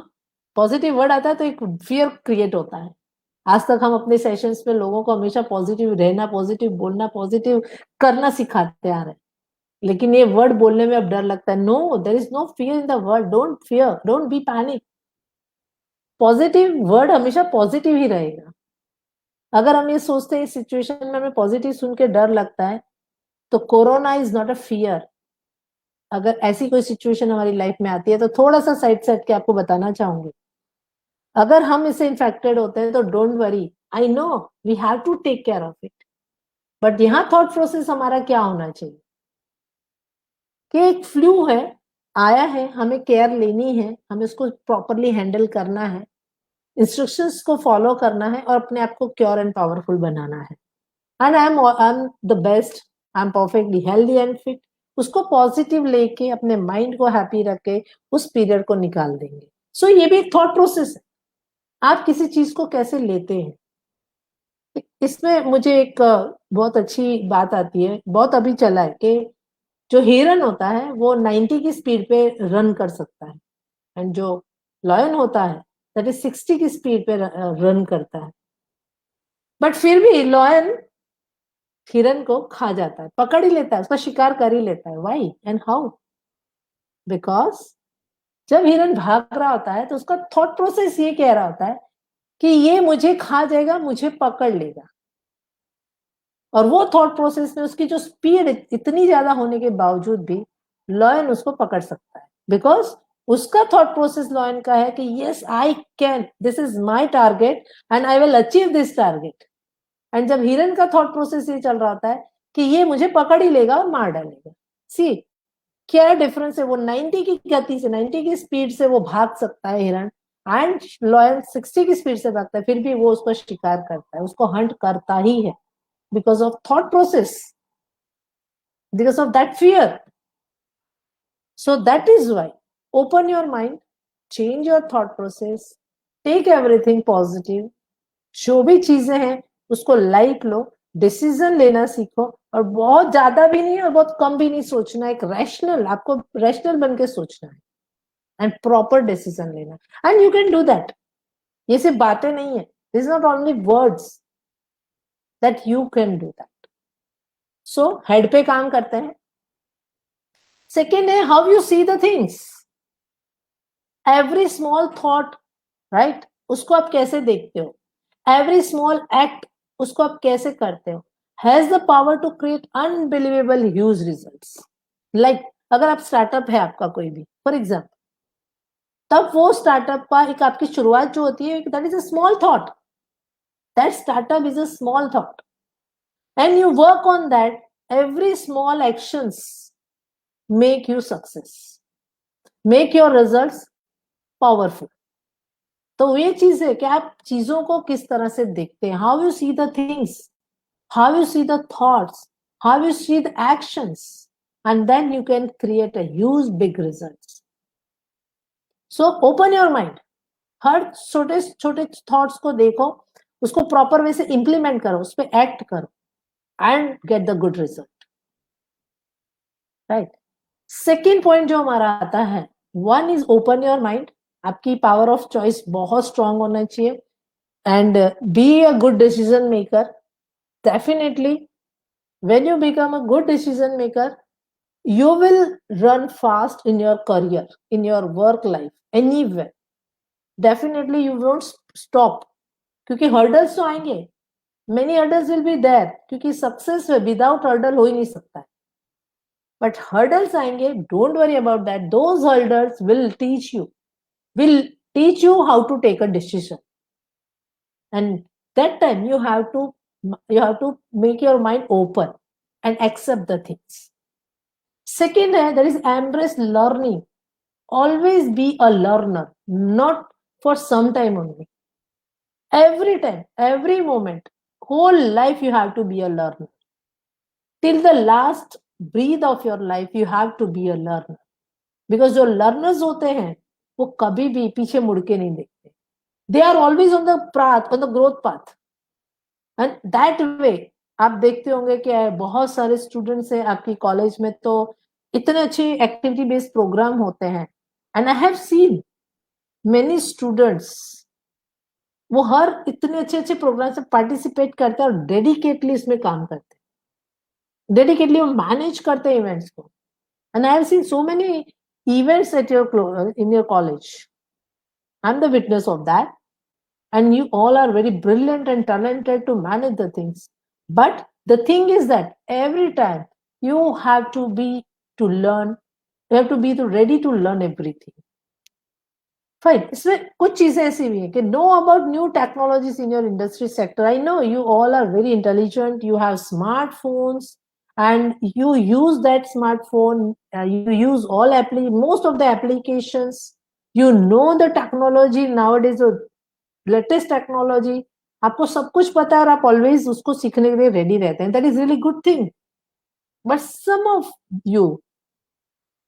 पॉजिटिव वर्ड आता है तो एक फियर क्रिएट होता है। आज तक हम अपने सेशंस में लोगों को हमेशा पॉजिटिव रहना, पॉजिटिव बोलना, पॉजिटिव करना सिखाते आ रहे हैं, लेकिन ये वर्ड बोलने में अब डर लगता है। No, there is no fear in the word, don't fear, don't be panic. Positive word हमेशा पॉजिटिव ही रहेगा। अगर हम ये सोचते हैं इस सिचुएशन में हमें पॉजिटिव सुन के डर लगता है, तो corona is not a fear. अगर ऐसी कोई सिचुएशन हमारी लाइफ में आती है तो थोड़ा सा साइड से हट के आपको बताना चाहूंगी, अगर हम इससे इन्फेक्टेड होते हैं तो don't worry, I know we have to take care of it. But यहाँ थॉट प्रोसेस हमारा क्या होना चाहिए कि एक फ्लू है, आया है, हमें केयर लेनी है, हमें उसको प्रॉपरली हैंडल करना है, इंस्ट्रक्शंस को फॉलो करना है और अपने आप को क्योर एंड पावरफुल बनाना है। And I am the best, I am perfectly healthy and fit. उसको पॉजिटिव लेके अपने माइंड को हैप्पी रख के उस पीरियड को निकाल देंगे। सो ये भी एक थॉट प्रोसेस है, आप किसी चीज को कैसे लेते हैं। इसमें मुझे एक बहुत अच्छी बात आती है, बहुत अभी चला है, कि जो हिरन होता है वो 90 की स्पीड पे रन कर सकता है, एंड जो लॉयन होता है दैट इज 60 की स्पीड पे रन करता है। बट फिर भी लॉयन हिरन को खा जाता है, पकड़ ही लेता है, उसका शिकार कर ही लेता है। Why and how? बिकॉज जब हिरन भाग रहा होता है तो उसका थॉट प्रोसेस ये कह रहा होता है कि ये मुझे खा जाएगा, मुझे पकड़ लेगा। और वो थॉट प्रोसेस में उसकी जो स्पीड इतनी ज्यादा होने के बावजूद भी लॉयन उसको पकड़ सकता है, बिकॉज उसका थॉट प्रोसेस लॉयन का है कि yes I can, this is my target and I will achieve this target. And जब हिरन का थॉट प्रोसेस ये चल रहा होता है कि ये मुझे पकड़ ही लेगा और मार डालेगा। सी क्या डिफरेंस है, वो 90 की गति से, 90 की स्पीड से वो भाग सकता है हिरन, एंड लॉयन 60 की स्पीड से भागता है, फिर भी वो उसको शिकार करता है, उसको हंट करता ही है, because of thought process, because of that fear. So that is why open your mind, change your thought process, take everything positive, जो भी चीजें हैं उसको लाइक लो, डिसीजन लेना सीखो, और बहुत ज्यादा भी नहीं और बहुत कम भी नहीं सोचना, एक रैशनल, आपको रैशनल बन के सोचना है एंड प्रॉपर डिसीजन लेना, and you can do that. ये सिर्फ बातें नहीं है, this is not only words, that you can do that. So head पे काम करते हैं। सेकेंड है how you see the things, every small thought, right, उसको आप कैसे देखते हो, एवरी स्मॉल एक्ट उसको आप कैसे करते हो, has the power to create unbelievable huge results. Like अगर आप स्टार्टअप है आपका कोई भी, फॉर एग्जाम्पल, तब वो स्टार्टअप का एक आपकी शुरुआत जो होती है, that is a small thought, that startup is a small thought, and you work on that, every small actions make you success, make your results powerful। तो ये चीज है कि आप चीजों को किस तरह से देखते हैं, how you see the things, how you see the thoughts, how you see the actions, and then you can create a huge big results. So open your mind. हर छोटे छोटे थॉट्स को देखो, उसको प्रॉपर वे से implement करो, उस पर act करो and get the good result. Right. Second point जो हमारा आता है, one is open your mind. आपकी पावर ऑफ चॉइस बहुत स्ट्रांग होना चाहिए and be a good decision maker. Definitely when you become a good decision maker, you will run fast in your career, in your work life, anywhere. Definitely you won't stop, क्योंकि hurdles तो आएंगे. Many hurdles will be there, क्योंकि success without hurdle हो ही नहीं सकता है. But hurdles आएंगे, don't worry about that. Those hurdles will teach you how to take a decision, and that time you have to make your mind open and accept the things. Second है, that is embrace learning. Always be a learner, not for some time only. Every time, every moment, whole life you have to be a learner. Till the last breath of your life, you have to be a learner. Because जो learners होते हैं, वो कभी भी पीछे मुड़ के नहीं देखते. They are always on the path, on the growth path. And that way, आप देखते होंगे कि बहुत सारे स्टूडेंट्स हैं आपकी कॉलेज में, तो इतने अच्छे एक्टिविटी बेस्ड प्रोग्राम होते हैं. And I have seen many students, वो हर इतने अच्छे अच्छे प्रोग्राम से पार्टिसिपेट करते हैं और डेडिकेटली इसमें काम करते हैं. डेडिकेटली वो मैनेज करते हैं इवेंट्स को. And I have seen so many events at your in your college. I am the witness of that. And you all are very brilliant and talented to manage the things. But the thing is that every time you have to be to learn, you have to be ready to learn everything. Fine. इसमें कुछ चीजें ऐसी भी हैं कि know about new technologies in your industry sector. I know you all are very intelligent. You have smartphones and you use that smartphone. You use most of the applications. You know the technology nowadays. Latest technology, आपको सब कुछ पता है और आप always उसको सीखने के लिए रेडी रहते हैं. That is really good thing. But some of you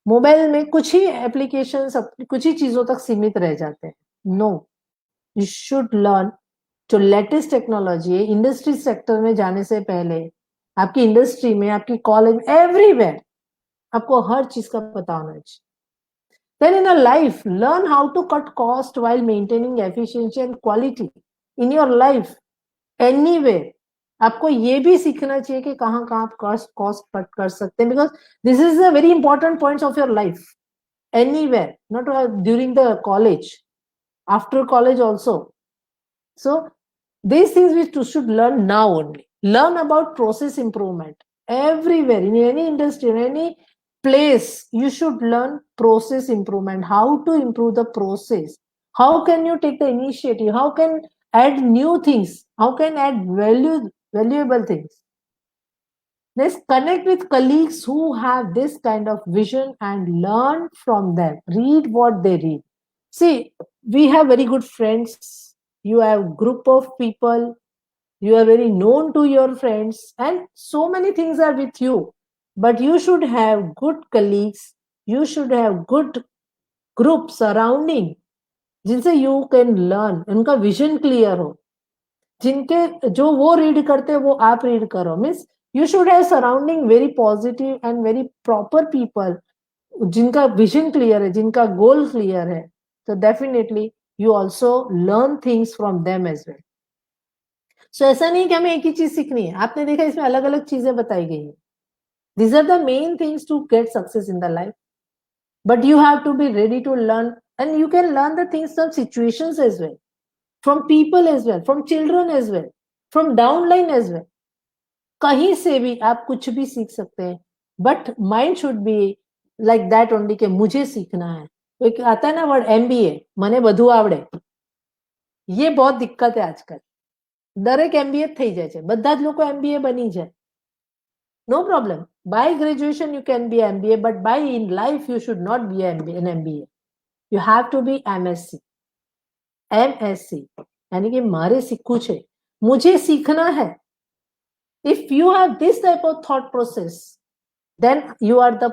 mobile में कुछ ही एप्लीकेशन, कुछ ही चीजों तक सीमित रह जाते हैं. नो, यू शुड लर्न जो लेटेस्ट टेक्नोलॉजी है. इंडस्ट्री सेक्टर में जाने से पहले आपकी इंडस्ट्री में, आपकी कॉलेज, एवरीवेयर आपको हर चीज का पता होना चाहिए. Then in a life, learn how to cut cost while maintaining efficiency and quality in your life, anywhere. आपको ये भी सीखना चाहिए कि कहाँ कहाँ आप कॉस्ट कट कर सकते हैं, because this is a very important points of your life. Anywhere, not during the college, after college also. So these things we should learn now only. Learn about process improvement everywhere, in any industry, in any place. You should learn process improvement, how to improve the process, how can you take the initiative, how can add new things, how can add valuable things. Let's connect with colleagues who have this kind of vision and learn from them. Read what they read. See, we have very good friends. You have group of people, you are very known to your friends, and so many things are with you. But you should have good colleagues, you should have good group surrounding, जिनसे you can learn, उनका vision clear हो, जिनके जो वो read करते वो आप read करो. Means you should have surrounding very positive and very proper people, जिनका vision clear है, जिनका goal clear है. So definitely you also learn things from them as well. So ऐसा नहीं कि हमें एक ही चीज सीखनी है. आपने देखा इसमें अलग अलग चीजें बताई गई है. These are the main things to get success in the life. But you have to be ready to learn, and you can learn the things from situations as well, from people as well, from children as well, from downline as well. कहीं से भी आप कुछ भी सीख सकते हैं. But mind should be like that only कि मुझे सीखना है. एक आता है ना वर्ड MBA, મને બધું આવડે. ये बहुत दिक्कत है आजकल. દરેક MBA થઈ જાય છે, બધા જ લોકો MBA બની જાય. No problem. By graduation, you can be MBA, but by in life, you should not be an MBA. You have to be MSc. MSc. यानी कि मारे सीखू छे, मुझे सीखना है. If you have this type of thought process, then you are the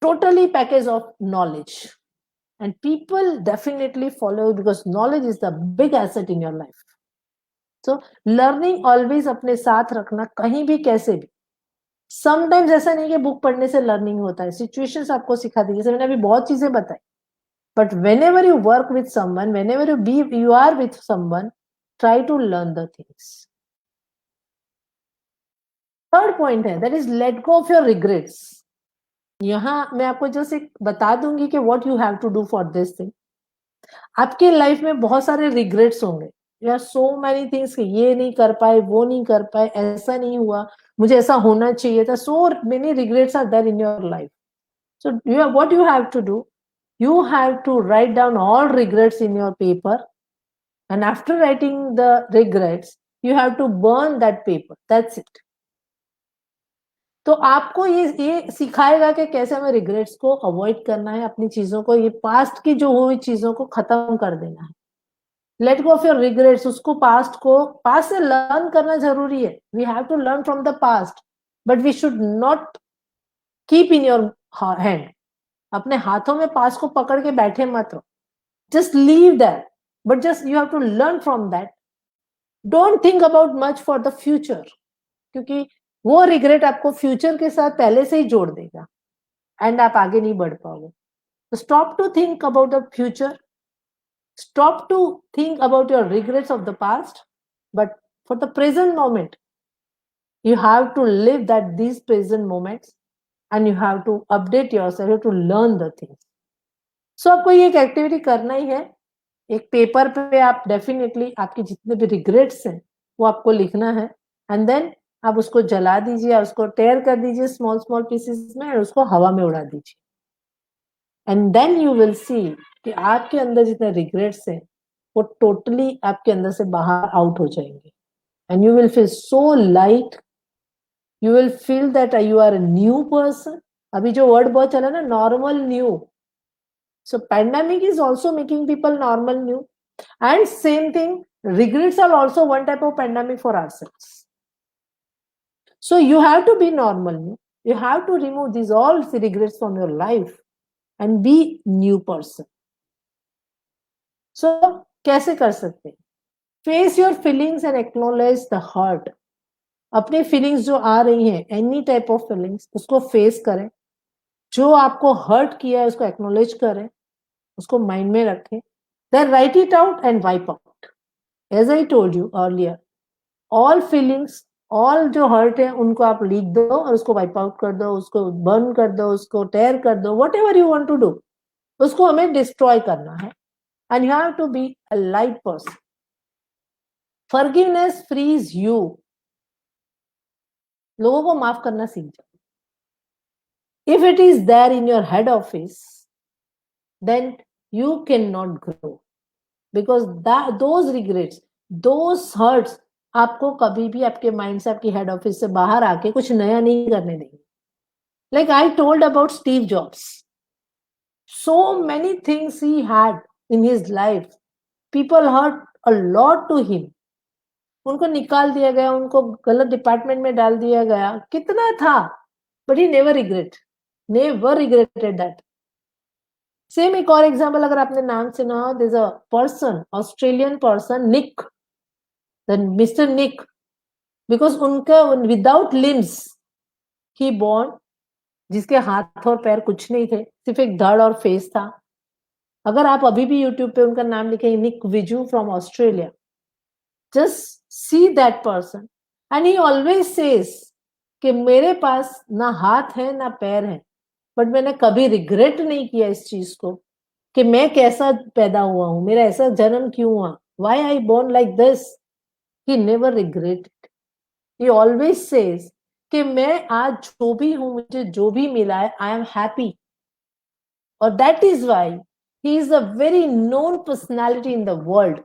totally package of knowledge, and people definitely follow you because knowledge is the big asset in your life. So learning always अपने साथ रखना, कहीं भी कैसे भी. Sometimes ऐसा नहीं कि बुक पढ़ने से लर्निंग होता है, सिचुएशंस आपको सिखाती है. जैसे मैंने अभी बहुत चीजें बताई, but whenever you work with someone, whenever you are with someone, try to learn the things. Third point है, that is let go of your regrets. यहाँ मैं आपको जस्ट एक बता दूंगी कि what you have to do for this thing. आपकी life में बहुत सारे रिग्रेट्स होंगे. There are so many things कि ये नहीं कर पाए, वो नहीं कर पाए, ऐसा नहीं हुआ, मुझे ऐसा होना चाहिए था. So many regrets are there in your life. So what you have to do, you have to write down all regrets in your paper, and after writing the regrets, you have to burn that paper. That's it. तो आपको ये सिखाएगा कि कैसे हमें regrets को avoid करना है, अपनी चीजों को, ये पास्ट की जो हुई चीजों को खत्म कर देना है. Let go of your regrets. उसको पास्ट से लर्न करना जरूरी है. We have to learn from the past, but we should not keep in your hand. अपने हाथों में पास्ट को पकड़ के बैठे मत रहो. Just leave that, but just you have to learn from that. Don't think about much for the future, क्योंकि वो रिग्रेट आपको फ्यूचर के साथ पहले से ही जोड़ देगा एंड आप आगे नहीं बढ़ पाओगे. तो stop to think about the future, stop to think about your regrets of the past, but for the present moment you have to live these present moments, and you have to update yourself, you have to learn the things. So आपको ये एक activity करना ही है. एक paper पे आप definitely आपके जितने भी रिग्रेट्स हैं वो आपको लिखना है, एंड देन आप उसको जला दीजिए, उसको टेयर कर दीजिए स्मॉल स्मॉल पीसेस में, और उसको हवा में उड़ा दीजिए. And then you will see कि आपके अंदर जितने रिग्रेट्स हैं वो टोटली आपके अंदर से बाहर आउट हो जाएंगे, and you will feel so light. You will feel that you are a new person. अभी जो वर्ड बहुत चला ना, normal new. So pandemic is also making people normal new. And same thing, regrets are also one type of pandemic for ourselves. So you have to be normal new. You have to remove all regrets from your life and be new person. So कैसे कर सकते हैं? Face your feelings and acknowledge the hurt. अपनी feelings जो आ रही हैं, any type of feelings, उसको face करें. जो आपको हर्ट किया है उसको एक्नॉलेज करें, उसको माइंड में रखें. Then write it out and wipe out. As I told you earlier, all feelings, all जो हर्ट है उनको आप लिख दो और उसको वाइप आउट कर दो, उसको बर्न कर दो, उसको टेयर कर दो, whatever you want to do. उसको हमें डिस्ट्रॉय करना है, and you have to be a light person. Forgiveness frees you. लोगों को माफ करना सीख जाओ. If it is there in your head office, then you cannot grow, because those regrets, those hurts आपको कभी भी आपके माइंड से, आपकी हेड ऑफिस से बाहर आके कुछ नया नहीं करने देंगे. Like I told about Steve Jobs, so many things he had in his life, people hurt a lot to him. उनको निकाल दिया गया, उनको गलत डिपार्टमेंट में डाल दिया गया, कितना था, but he never regretted that. Same एक और एग्जांपल अगर आपने नाम सुना, there is a person, Australian person, Nick, Mister Nick, because उनका विदाउट लिम्स ही बोर्न, जिसके हाथ और पैर कुछ नहीं थे, सिर्फ एक धड़ और फेस था. अगर आप अभी भी यूट्यूब पे उनका नाम लिखेंगे, Nick Vujicic from Australia, just see that person, and he always says कि मेरे पास ना हाथ है ना पैर है, बट मैंने कभी रिग्रेट नहीं किया इस चीज को कि मैं कैसा पैदा हुआ हूं, मेरा ऐसा जन्म क्यों हुआ, why I born like this. He never regretted. He always says कि मैं आज जो भी हूं, मुझे जो भी मिला है, I am happy. और that is why he is a very known personality in the world.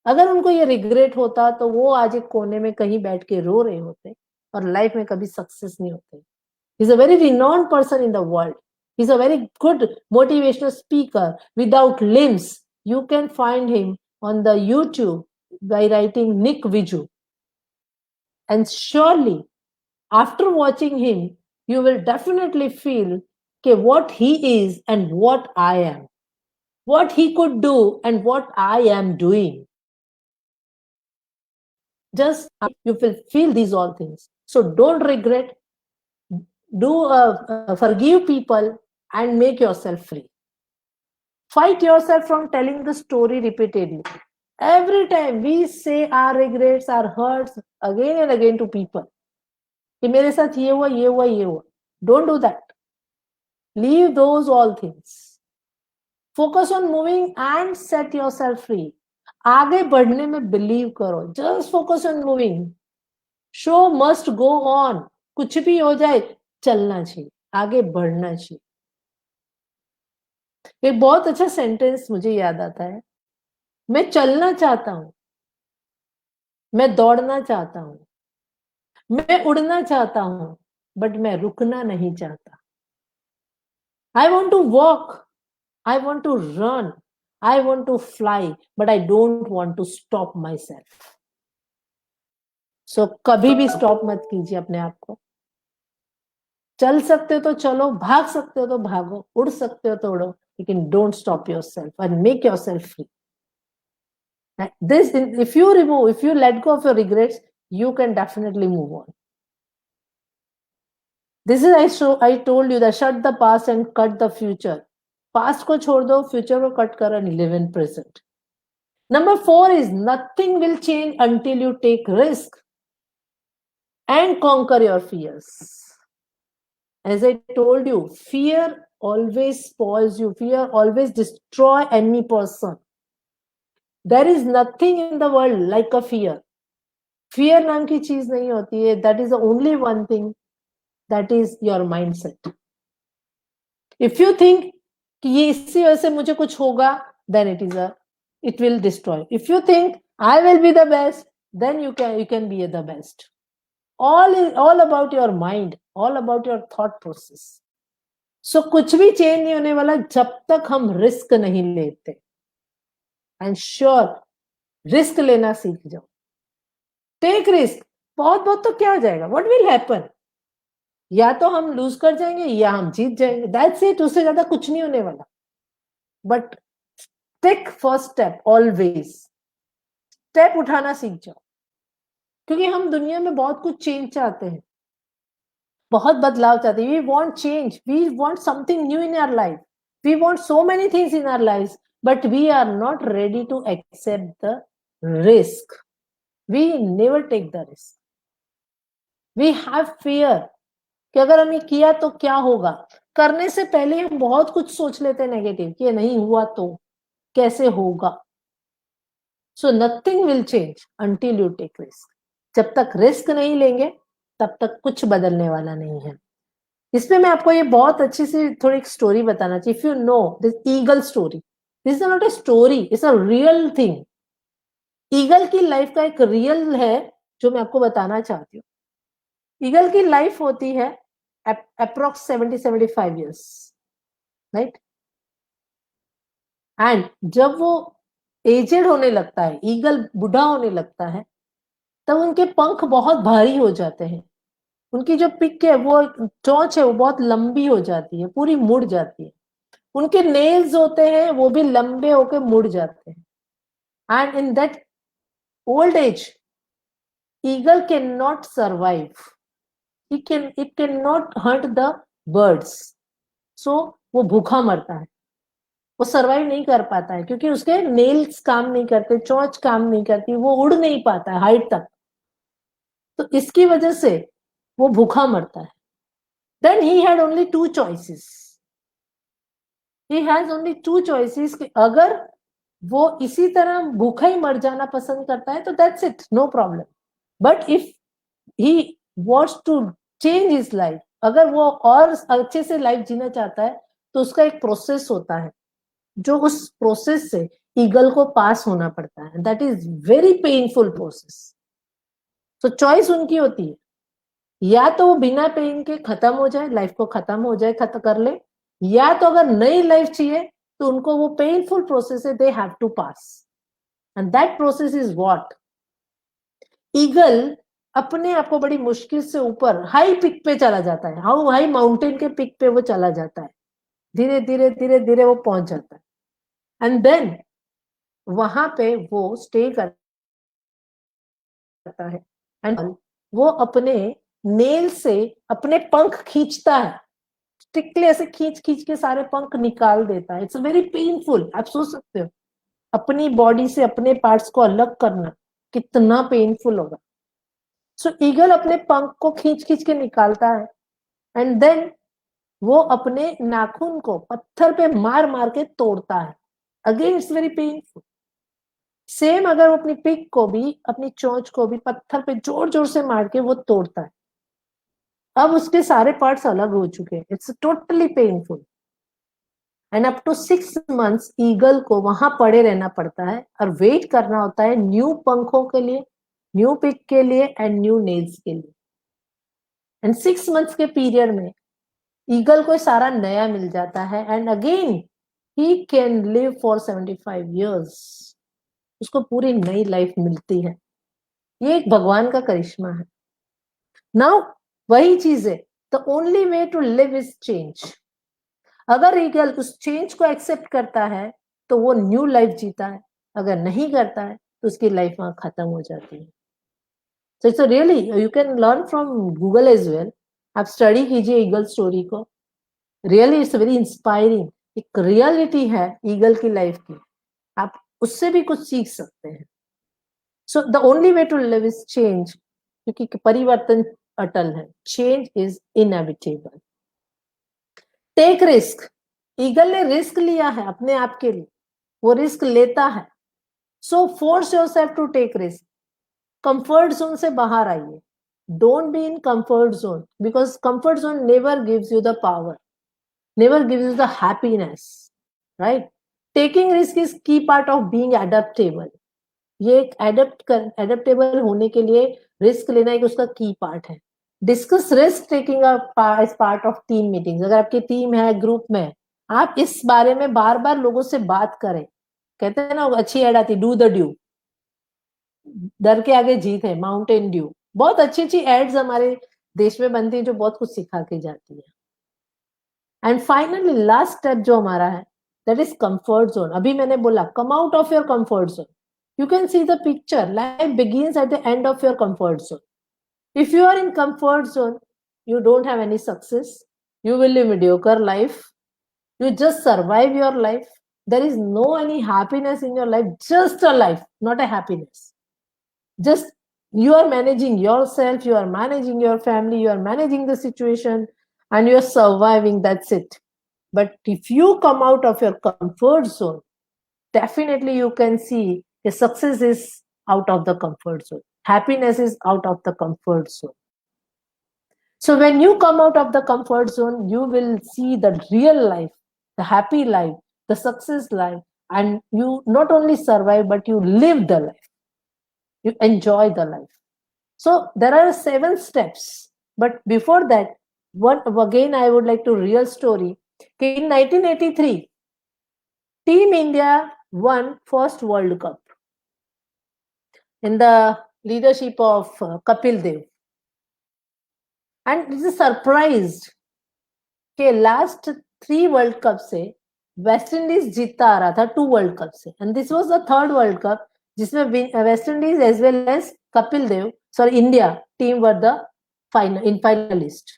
अगर उनको ये रिग्रेट होता तो वो आज एक कोने में कहीं बैठ के रो रहे होते और लाइफ में कभी सक्सेस नहीं होते. He is a very renowned person in the world. He is a very good motivational speaker without limbs. You can find him on the YouTube by writing Nick Viju. And surely, after watching him, you will definitely feel कि what he is and what I am, what he could do and what I am doing. Just you will feel these all things. So don't regret. Do forgive people and make yourself free. Fight yourself from telling the story repeatedly. Every time we say our regrets, our hurts again and again to people. कि मेरे साथ ये हुआ, ये हुआ, ये हुआ. Don't do that. Leave those all things. Focus on moving and set yourself free. आगे बढ़ने में believe करो. Just focus on moving. Show must go on. कुछ भी हो जाए चलना चाहिए, आगे बढ़ना चाहिए. एक बहुत अच्छा सेंटेंस मुझे याद आता है. मैं चलना चाहता हूं, मैं दौड़ना चाहता हूं, मैं उड़ना चाहता हूं, बट मैं रुकना नहीं चाहता. I want to walk, I want to run, I want to fly, but I don't want to stop myself. So कभी भी स्टॉप मत कीजिए अपने आप को. चल सकते हो तो चलो, भाग सकते हो तो भागो, उड़ सकते हो तो उड़ो, लेकिन don't stop yourself and make yourself free. This, if you let go of your regrets, you can definitely move on. This is I told you that shut the past and cut the future. Past को छोड़ दो, future को cut करो and live in present. Number 4 is nothing will change until you take risk and conquer your fears. As I told you, fear always spoils you. Fear always destroys any person. There is nothing in the world like a fear. Fear नाम की चीज नहीं होती है. That is the only one thing. That is your mindset. If you think कि ये इसी वजह से मुझे कुछ होगा, then it will destroy. If you think I will be the best, then you can be the best. All about your mind, all about your thought process. So कुछ भी चेंज नहीं होने वाला जब तक हम रिस्क नहीं लेते. And sure, रिस्क लेना सीख जाओ. Take risk. बहुत तो क्या हो जाएगा? What will happen? या तो हम लूज कर जाएंगे या हम जीत जाएंगे. That's it. उससे ज्यादा कुछ नहीं होने वाला. But take first step always. Step उठाना सीख जाओ, क्योंकि हम दुनिया में बहुत कुछ चेंज चाहते हैं, बहुत बदलाव चाहते हैं. We want change, we want something new in our life, we want so many things in our life, but we are not ready to accept the risk. We never take the risk. We have fear कि अगर हमने किया तो क्या होगा. करने से पहले हम बहुत कुछ सोच लेते हैं नेगेटिव, कि नहीं हुआ तो कैसे होगा. So nothing will change until you take risk. जब तक रिस्क नहीं लेंगे तब तक कुछ बदलने वाला नहीं है. इसमें मैं आपको ये बहुत अच्छी सी थोड़ी एक स्टोरी बताना चाहिए. If you know this eagle story, this is not a story, it's a real thing. Eagle की लाइफ का एक रियल है जो मैं आपको बताना चाहती हूँ. ईगल की लाइफ होती है अप्रोक्स 70-75 years, राइट. एंड जब वो एजेड होने लगता है, ईगल बूढ़ा होने लगता है, तब उनके पंख बहुत भारी हो जाते हैं. उनकी जो पिक है, वो चोंच है, वो बहुत लंबी हो जाती है, पूरी मुड़ जाती है. उनके नेल्स होते हैं वो भी लंबे होकर मुड़ जाते हैं. And in that old age eagle can not survive. it cannot hunt the birds. So वो भूखा मरता है, वो सर्वाइव नहीं कर पाता है, क्योंकि उसके नेल्स काम नहीं करते, चोंच काम नहीं करती, वो उड़ नहीं पाता है हाइट तक. तो इसकी वजह से वो भूखा मरता है. Then he had only two choices. He has only two choices कि अगर वो इसी तरह भूखा ही मर जाना पसंद करता है तो that's it, no problem. But if he wants to change his life, अगर वो और अच्छे से लाइफ जीना चाहता है तो उसका एक प्रोसेस होता है, जो उस प्रोसेस से ईगल को पास होना पड़ता है. That is very painful process. तो चॉइस उनकी होती है, या तो वो बिना पेन के खत्म हो जाए, लाइफ को खत्म हो जाए, खत्म कर ले, या तो अगर नई लाइफ चाहिए तो उनको वो पेनफुल प्रोसेस है, they have to pass. And that process is what eagle अपने आप को बड़ी मुश्किल से ऊपर हाई पिक पे चला जाता है, हाई माउंटेन के पिक पे वो चला जाता है, धीरे धीरे धीरे धीरे वो पहुंच जाता है, एंड देन वहां पे वो स्टे करता है, एंड वो अपने नेल से अपने पंख खींचता है, स्टिकली ऐसे खींच खींच के सारे पंख निकाल देता है। It's very painful. आप सोच सकते हो अपनी बॉडी से अपने पार्ट्स को अलग करना कितना पेनफुल होगा। सो ईगल अपने पंख को खींच खींच के निकालता है, एंड देन वो अपने नाखून को पत्थर पे मार मार के तोड़ता है। Again it's very painful. Same अगर वो अपनी पिक को भी, अपनी चोंच को भी पत्थर पे जोर जोर से मार के वो तोड़ता है, अब उसके सारे पार्ट्स अलग हो चुके हैं। It's totally painful, and up to 6 months eagle को वहां पड़े रहना पड़ता है और वेट करना होता है न्यू पंखों के लिए, न्यू पिक के लिए एंड न्यू नेल्स के लिए। एंड 6 months के पीरियड में ईगल को सारा नया मिल जाता है, and again he can live for 75 years। उसको पूरी नई लाइफ मिलती है। ये एक भगवान का करिश्मा है। नाउ वही चीज है, the only way to live is change. अगर ईगल उस चेंज को एक्सेप्ट करता है तो वो न्यू लाइफ जीता है, अगर नहीं करता है तो उसकी लाइफ वहां खत्म हो जाती है। So it's really, you can learn from Google as well. आप स्टडी कीजिए ईगल स्टोरी को, रियली इट्स वेरी इंस्पायरिंग। एक रियलिटी है ईगल की लाइफ की, आप उससे भी कुछ सीख सकते हैं। So the only way to live is change, क्योंकि परिवर्तन अटल है, change is inevitable. Take risk. Eagle ने रिस्क लिया है अपने आप के लिए, वो रिस्क लेता है। So force yourself to take risk. Comfort zone से बाहर आइए। Don't be in comfort zone, because comfort zone never gives you the power, never gives you the happiness, right? Taking risk is key part of being adaptable. ये एक adaptable होने के लिए risk लेना एक उसका की पार्ट है। Discuss risk taking as part of team meetings. अगर आपकी टीम है, ग्रुप में, आप इस बारे में बार बार लोगों से बात करें। कहते हैं ना, अच्छी ऐड आती, डू द ड्यू, डर के आगे जीत है, माउंटेन ड्यू। बहुत अच्छी अच्छी एड्स हमारे देश में बनती है जो बहुत कुछ सिखा के जाती है। एंड फाइनली लास्ट स्टेप जो हमारा है, दैट इज कंफर्ट जोन। अभी मैंने बोला कम out of your comfort zone. You can see the picture. Life begins at the end of your comfort zone. If you are in comfort zone, you don't have any success. You will live mediocre life. You just survive your life. There is no any happiness in your life. Just a life, not a happiness. Just you are managing yourself. You are managing your family. You are managing the situation, and you are surviving. That's it. But if you come out of your comfort zone, definitely you can see the success is out of the comfort zone. Happiness is out of the comfort zone. So when you come out of the comfort zone, you will see the real life, the happy life, the success life, and you not only survive, but you live the life. You enjoy the life. So there are 7 steps. But before that, what again I would like to real story. In 1983, Team India won first World Cup in the leadership of Kapil Dev. And it is surprised कि last 3 world cup से West Indies जीतता आ रहा था 2 world cup से, and this was the third world cup जिसमें West Indies as well as Kapil Dev, sorry India team were the finalist.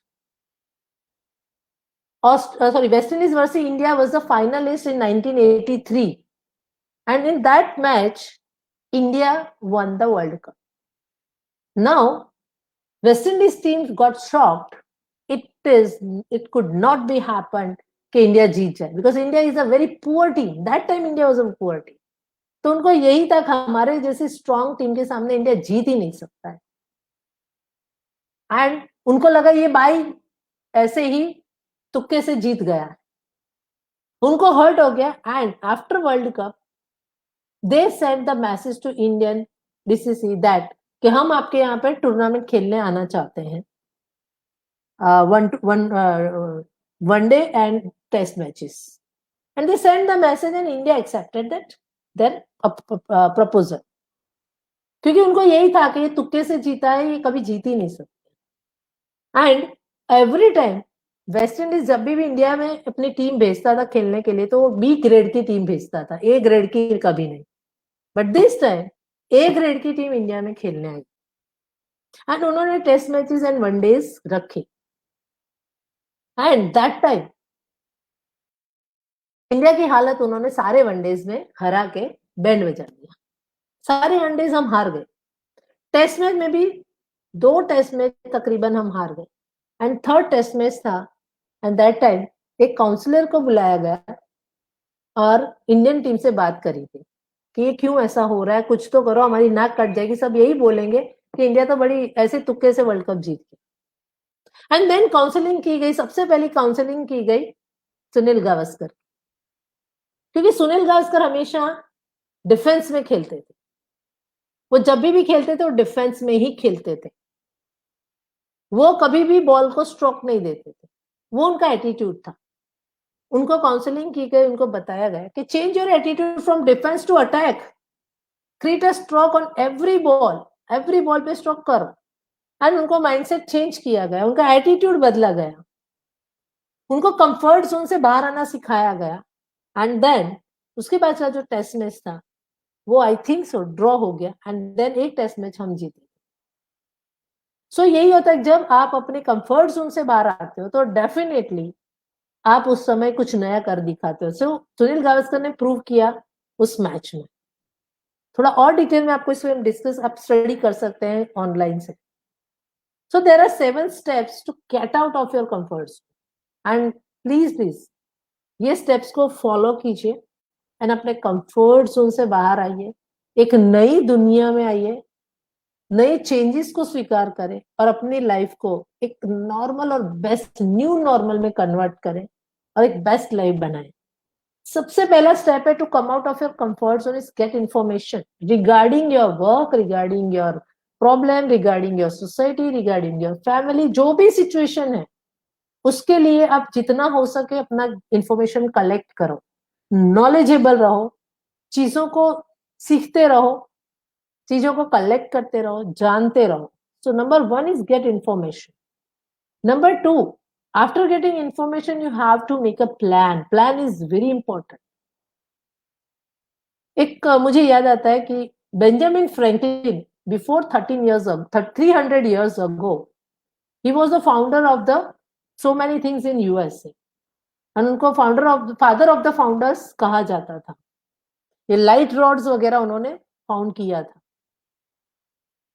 West Indies versus India was the finalist in 1983, and in that match India won the World Cup. Now West Indies team got shocked. It could not be happened कि India जीत जाए, because India is a very poor team. That time India was a poor team. तो उनको यही तक हमारे जैसी strong team के सामने इंडिया जीत ही नहीं सकता है, एंड उनको लगा ये भाई ऐसे ही तुक्के से जीत गया, उनको हर्ट हो गया। And after world cup they send the message to Indian BCC that कि हम आपके यहाँ पे टूर्नामेंट खेलने आना चाहते हैं, one day and test matches, and they sent the message and India accepted that their proposal. क्योंकि उनको यही था कि ये तुक्के से जीता है, ये कभी जीत ही नहीं सकते। And every time West Indies जब भी इंडिया में अपनी टीम भेजता था खेलने के लिए, तो वो बी ग्रेड की टीम भेजता था, ए ग्रेड की कभी नहीं। But this time A grade की टीम इंडिया में खेलने आई एंड उन्होंने टेस्ट मैचेस एंड वनडेज रखे। एंड दैट टाइम इंडिया की हालत उन्होंने सारे वनडेज में हरा के बैंड बजा दिया। सारे वनडेज हम हार गए। टेस्ट मैच में भी 2 टेस्ट मैच तकरीबन हम हार गए एंड थर्ड टेस्ट मैच था एंड दैट टाइम एक काउंसलर को बुलाया गया और इंडियन टीम से बात करी थी कि ये क्यों ऐसा हो रहा है, कुछ तो करो, हमारी नाक कट जाएगी। सब यही बोलेंगे कि इंडिया तो बड़ी ऐसे तुक्के से वर्ल्ड कप जीत गई। एंड देन काउंसलिंग की गई, सबसे पहली काउंसलिंग की गई सुनील गावस्कर, क्योंकि सुनील गावस्कर हमेशा डिफेंस में खेलते थे। वो जब भी खेलते थे वो डिफेंस में ही खेलते थे, वो कभी भी बॉल को स्ट्रोक नहीं देते थे, वो उनका एटीट्यूड था। उनको काउंसलिंग की गई, उनको बताया गया कि change your attitude from defence to attack, create a stroke on every ball पे स्ट्रोक करो। एंड उनको माइंडसेट चेंज किया गया, उनका एटीट्यूड बदला गया, उनको कंफर्ट जोन से बाहर आना सिखाया गया। एंड देन उसके बाद का जो टेस्ट मैच था वो आई थिंक सो ड्रॉ हो गया एंड देन एक टेस्ट मैच हम जीते। सो यही होता है, जब आप अपने कंफर्ट जोन से बाहर आते हो तो डेफिनेटली आप उस समय कुछ नया कर दिखाते हो। सो सुनील गावस्कर ने प्रूव किया उस मैच में। थोड़ा और डिटेल में आपको इसमें डिस्कस, आप स्टडी कर सकते हैं ऑनलाइन से। So there are 7 steps to get out of your comfort zone and please ये स्टेप्स को फॉलो कीजिए एंड अपने कंफर्ट जोन से बाहर आइए, एक नई दुनिया में आइए, नए चेंजेस को स्वीकार करें और अपनी लाइफ को एक नॉर्मल और बेस्ट न्यू नॉर्मल में कन्वर्ट करें और एक बेस्ट लाइफ बनाएं। सबसे पहला स्टेप है to come out of your comfort zone is get information regarding your work, regarding your problem, regarding your society, regarding your family. जो भी सिचुएशन है उसके लिए आप जितना हो सके अपना इंफॉर्मेशन कलेक्ट करो, नॉलेजेबल रहो, चीजों को सीखते रहो, चीजों को कलेक्ट करते रहो, जानते रहो। So number 1 is get information. Number 2, after getting information you have to make a plan is very important. एक मुझे याद आता है कि Benjamin Franklin before 300 years ago he was the founder of the so many things in USA and उनको father of the founders कहा जाता था। ये लाइट रॉड्स वगैरह उन्होंने फाउंड किया था।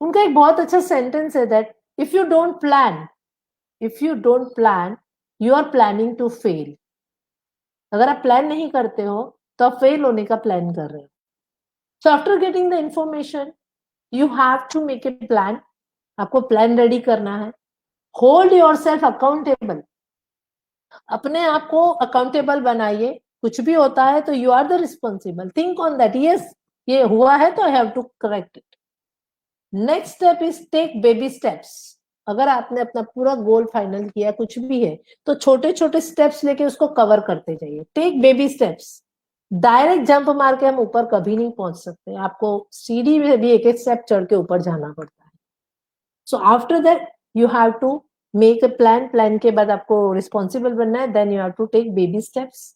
उनका एक बहुत अच्छा सेंटेंस है that if you don't plan you are planning to fail. अगर आप प्लान नहीं करते हो तो आप फेल होने का प्लान कर रहे हो। So after getting the information you have to make a plan. आपको प्लान रेडी करना है। होल्ड योर सेल्फ अकाउंटेबल, अपने आप को अकाउंटेबल बनाइए। कुछ भी होता है तो you are the responsible, think on that, yes ये हुआ है तो I have to correct it. Next step is take baby steps. अगर आपने अपना पूरा गोल फाइनल किया कुछ भी है तो छोटे छोटे स्टेप्स लेके उसको कवर करते जाइए। Take baby steps. Direct jump मार के हम ऊपर कभी नहीं पहुंच सकते, आपको सीढ़ी में भी एक एक स्टेप चढ़ के ऊपर जाना पड़ता है। So after that you have to make a plan के बाद आपको रिस्पॉन्सिबल बनना है, then you have to take baby steps.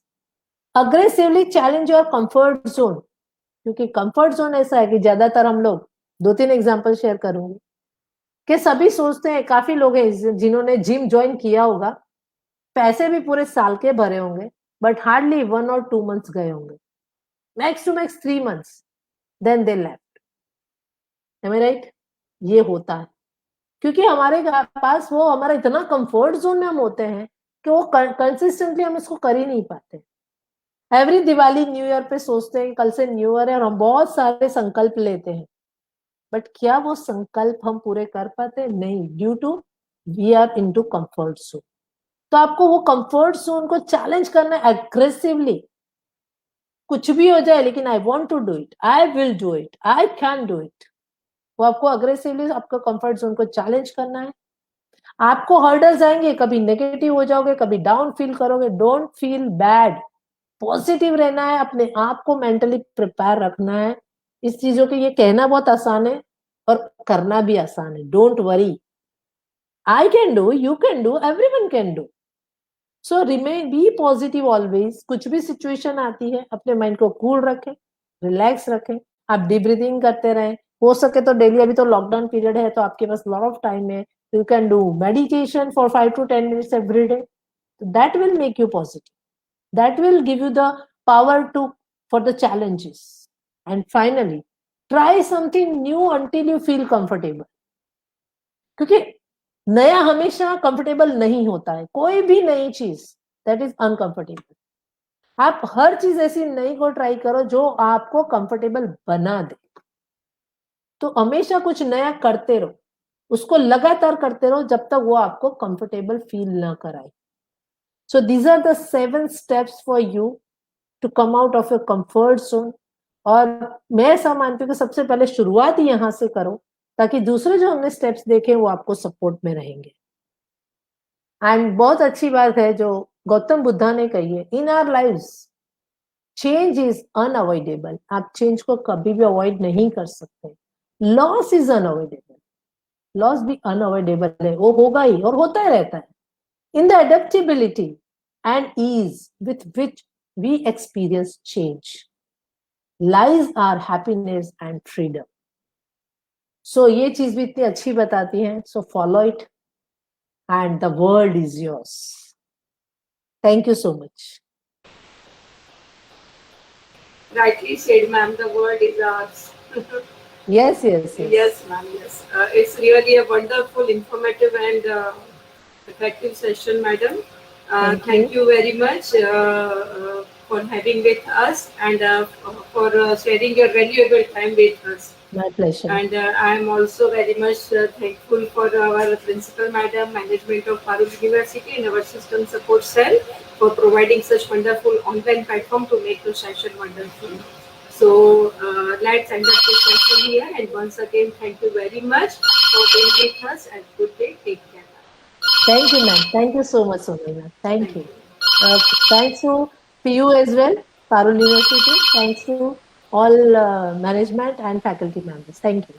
Aggressively challenge your comfort zone, क्योंकि कंफर्ट जोन ऐसा है कि ज्यादातर हम लोग 2-3 एग्जांपल शेयर करूंगी कि सभी सोचते हैं, काफी लोग हैं जिन्होंने जिम ज्वाइन किया होगा, पैसे भी पूरे साल के भरे होंगे, बट हार्डली 1 और 2 मंथ्स गए होंगे, max to max 3 months, then they left. Am I right? ये होता है क्योंकि हमारे पास वो हमारा इतना कंफर्ट जोन में हम होते हैं कि वो कंसिस्टेंटली हम इसको कर ही नहीं पाते। एवरी दिवाली न्यू ईयर पे सोचते हैं कल से न्यू ईयर है और हम बहुत सारे संकल्प लेते हैं, बट क्या वो संकल्प हम पूरे कर पाते? नहीं, due to we are into comfort zone. तो आपको वो कंफर्ट जोन को चैलेंज करना है एग्रेसिवली। कुछ भी हो जाए लेकिन I want to do it, I will do it, I can do it. वो आपको अग्रेसिवली आपका कंफर्ट जोन को चैलेंज करना है। आपको हर्डल्स आएंगे, कभी नेगेटिव हो जाओगे, कभी डाउन फील करोगे, डोंट फील बैड, पॉजिटिव रहना है, अपने आप को मेंटली प्रिपेयर रखना है। इस चीजों के ये कहना बहुत आसान है, और करना भी आसान है. Don't worry. I can do, you can do, everyone can do. So remain, be positive always. कुछ भी सिचुएशन आती है, अपने माइंड को कूल रखें, रिलैक्स रखें. आप डीप ब्रीदिंग करते रहें. हो सके तो डेली, अभी तो लॉकडाउन पीरियड है तो आपके पास लॉट ऑफ टाइम है. You can do meditation for 5 to 10 minutes every day. That will make you positive. That will give you the power for the challenges. And finally, try something new until you feel comfortable. क्योंकि नया हमेशा comfortable नहीं होता है. कोई भी नई चीज दैट इज अनकंफर्टेबल. आप हर चीज ऐसी नई को ट्राई करो जो आपको कंफर्टेबल बना दे. तो हमेशा कुछ नया करते रहो, उसको लगातार करते रहो जब तक वो आपको कंफर्टेबल फील ना कराए. So these are the 7 steps for you to come out of your comfort zone. और मैं ऐसा मानती हूँ कि सबसे पहले शुरुआत ही यहां से करो ताकि दूसरे जो हमने स्टेप्स देखे वो आपको सपोर्ट में रहेंगे. एंड बहुत अच्छी बात है जो गौतम बुद्धा ने कही है, in our lives change is unavoidable. आप चेंज को कभी भी अवॉइड नहीं कर सकते. Loss is unavoidable. लॉस भी अनअवॉइडेबल है, वो होगा ही और होता ही रहता है. In the adaptability and ease with which we experience change lies our happiness and freedom. So ये चीज भी इतनी अच्छी बताती है. So follow it and the world is yours. Thank you so much. Rightly said, ma'am, the world is ours. Yes. Yes, ma'am, yes. It's really a wonderful, informative and effective session, madam. Thank you very much for having with us and for sharing your valuable time with us. My pleasure. And I am also very much thankful for our principal madam, management of Parul University and our system support cell for providing such wonderful online platform to make the session wonderful. So let's end up this session here, and once again thank you very much for being with us and good day. Take care. Thank you, ma'am. Thank you so much, Sonali. Thank you. Thanks to PU as well, Parul University. Thanks to all management and faculty members. Thank you.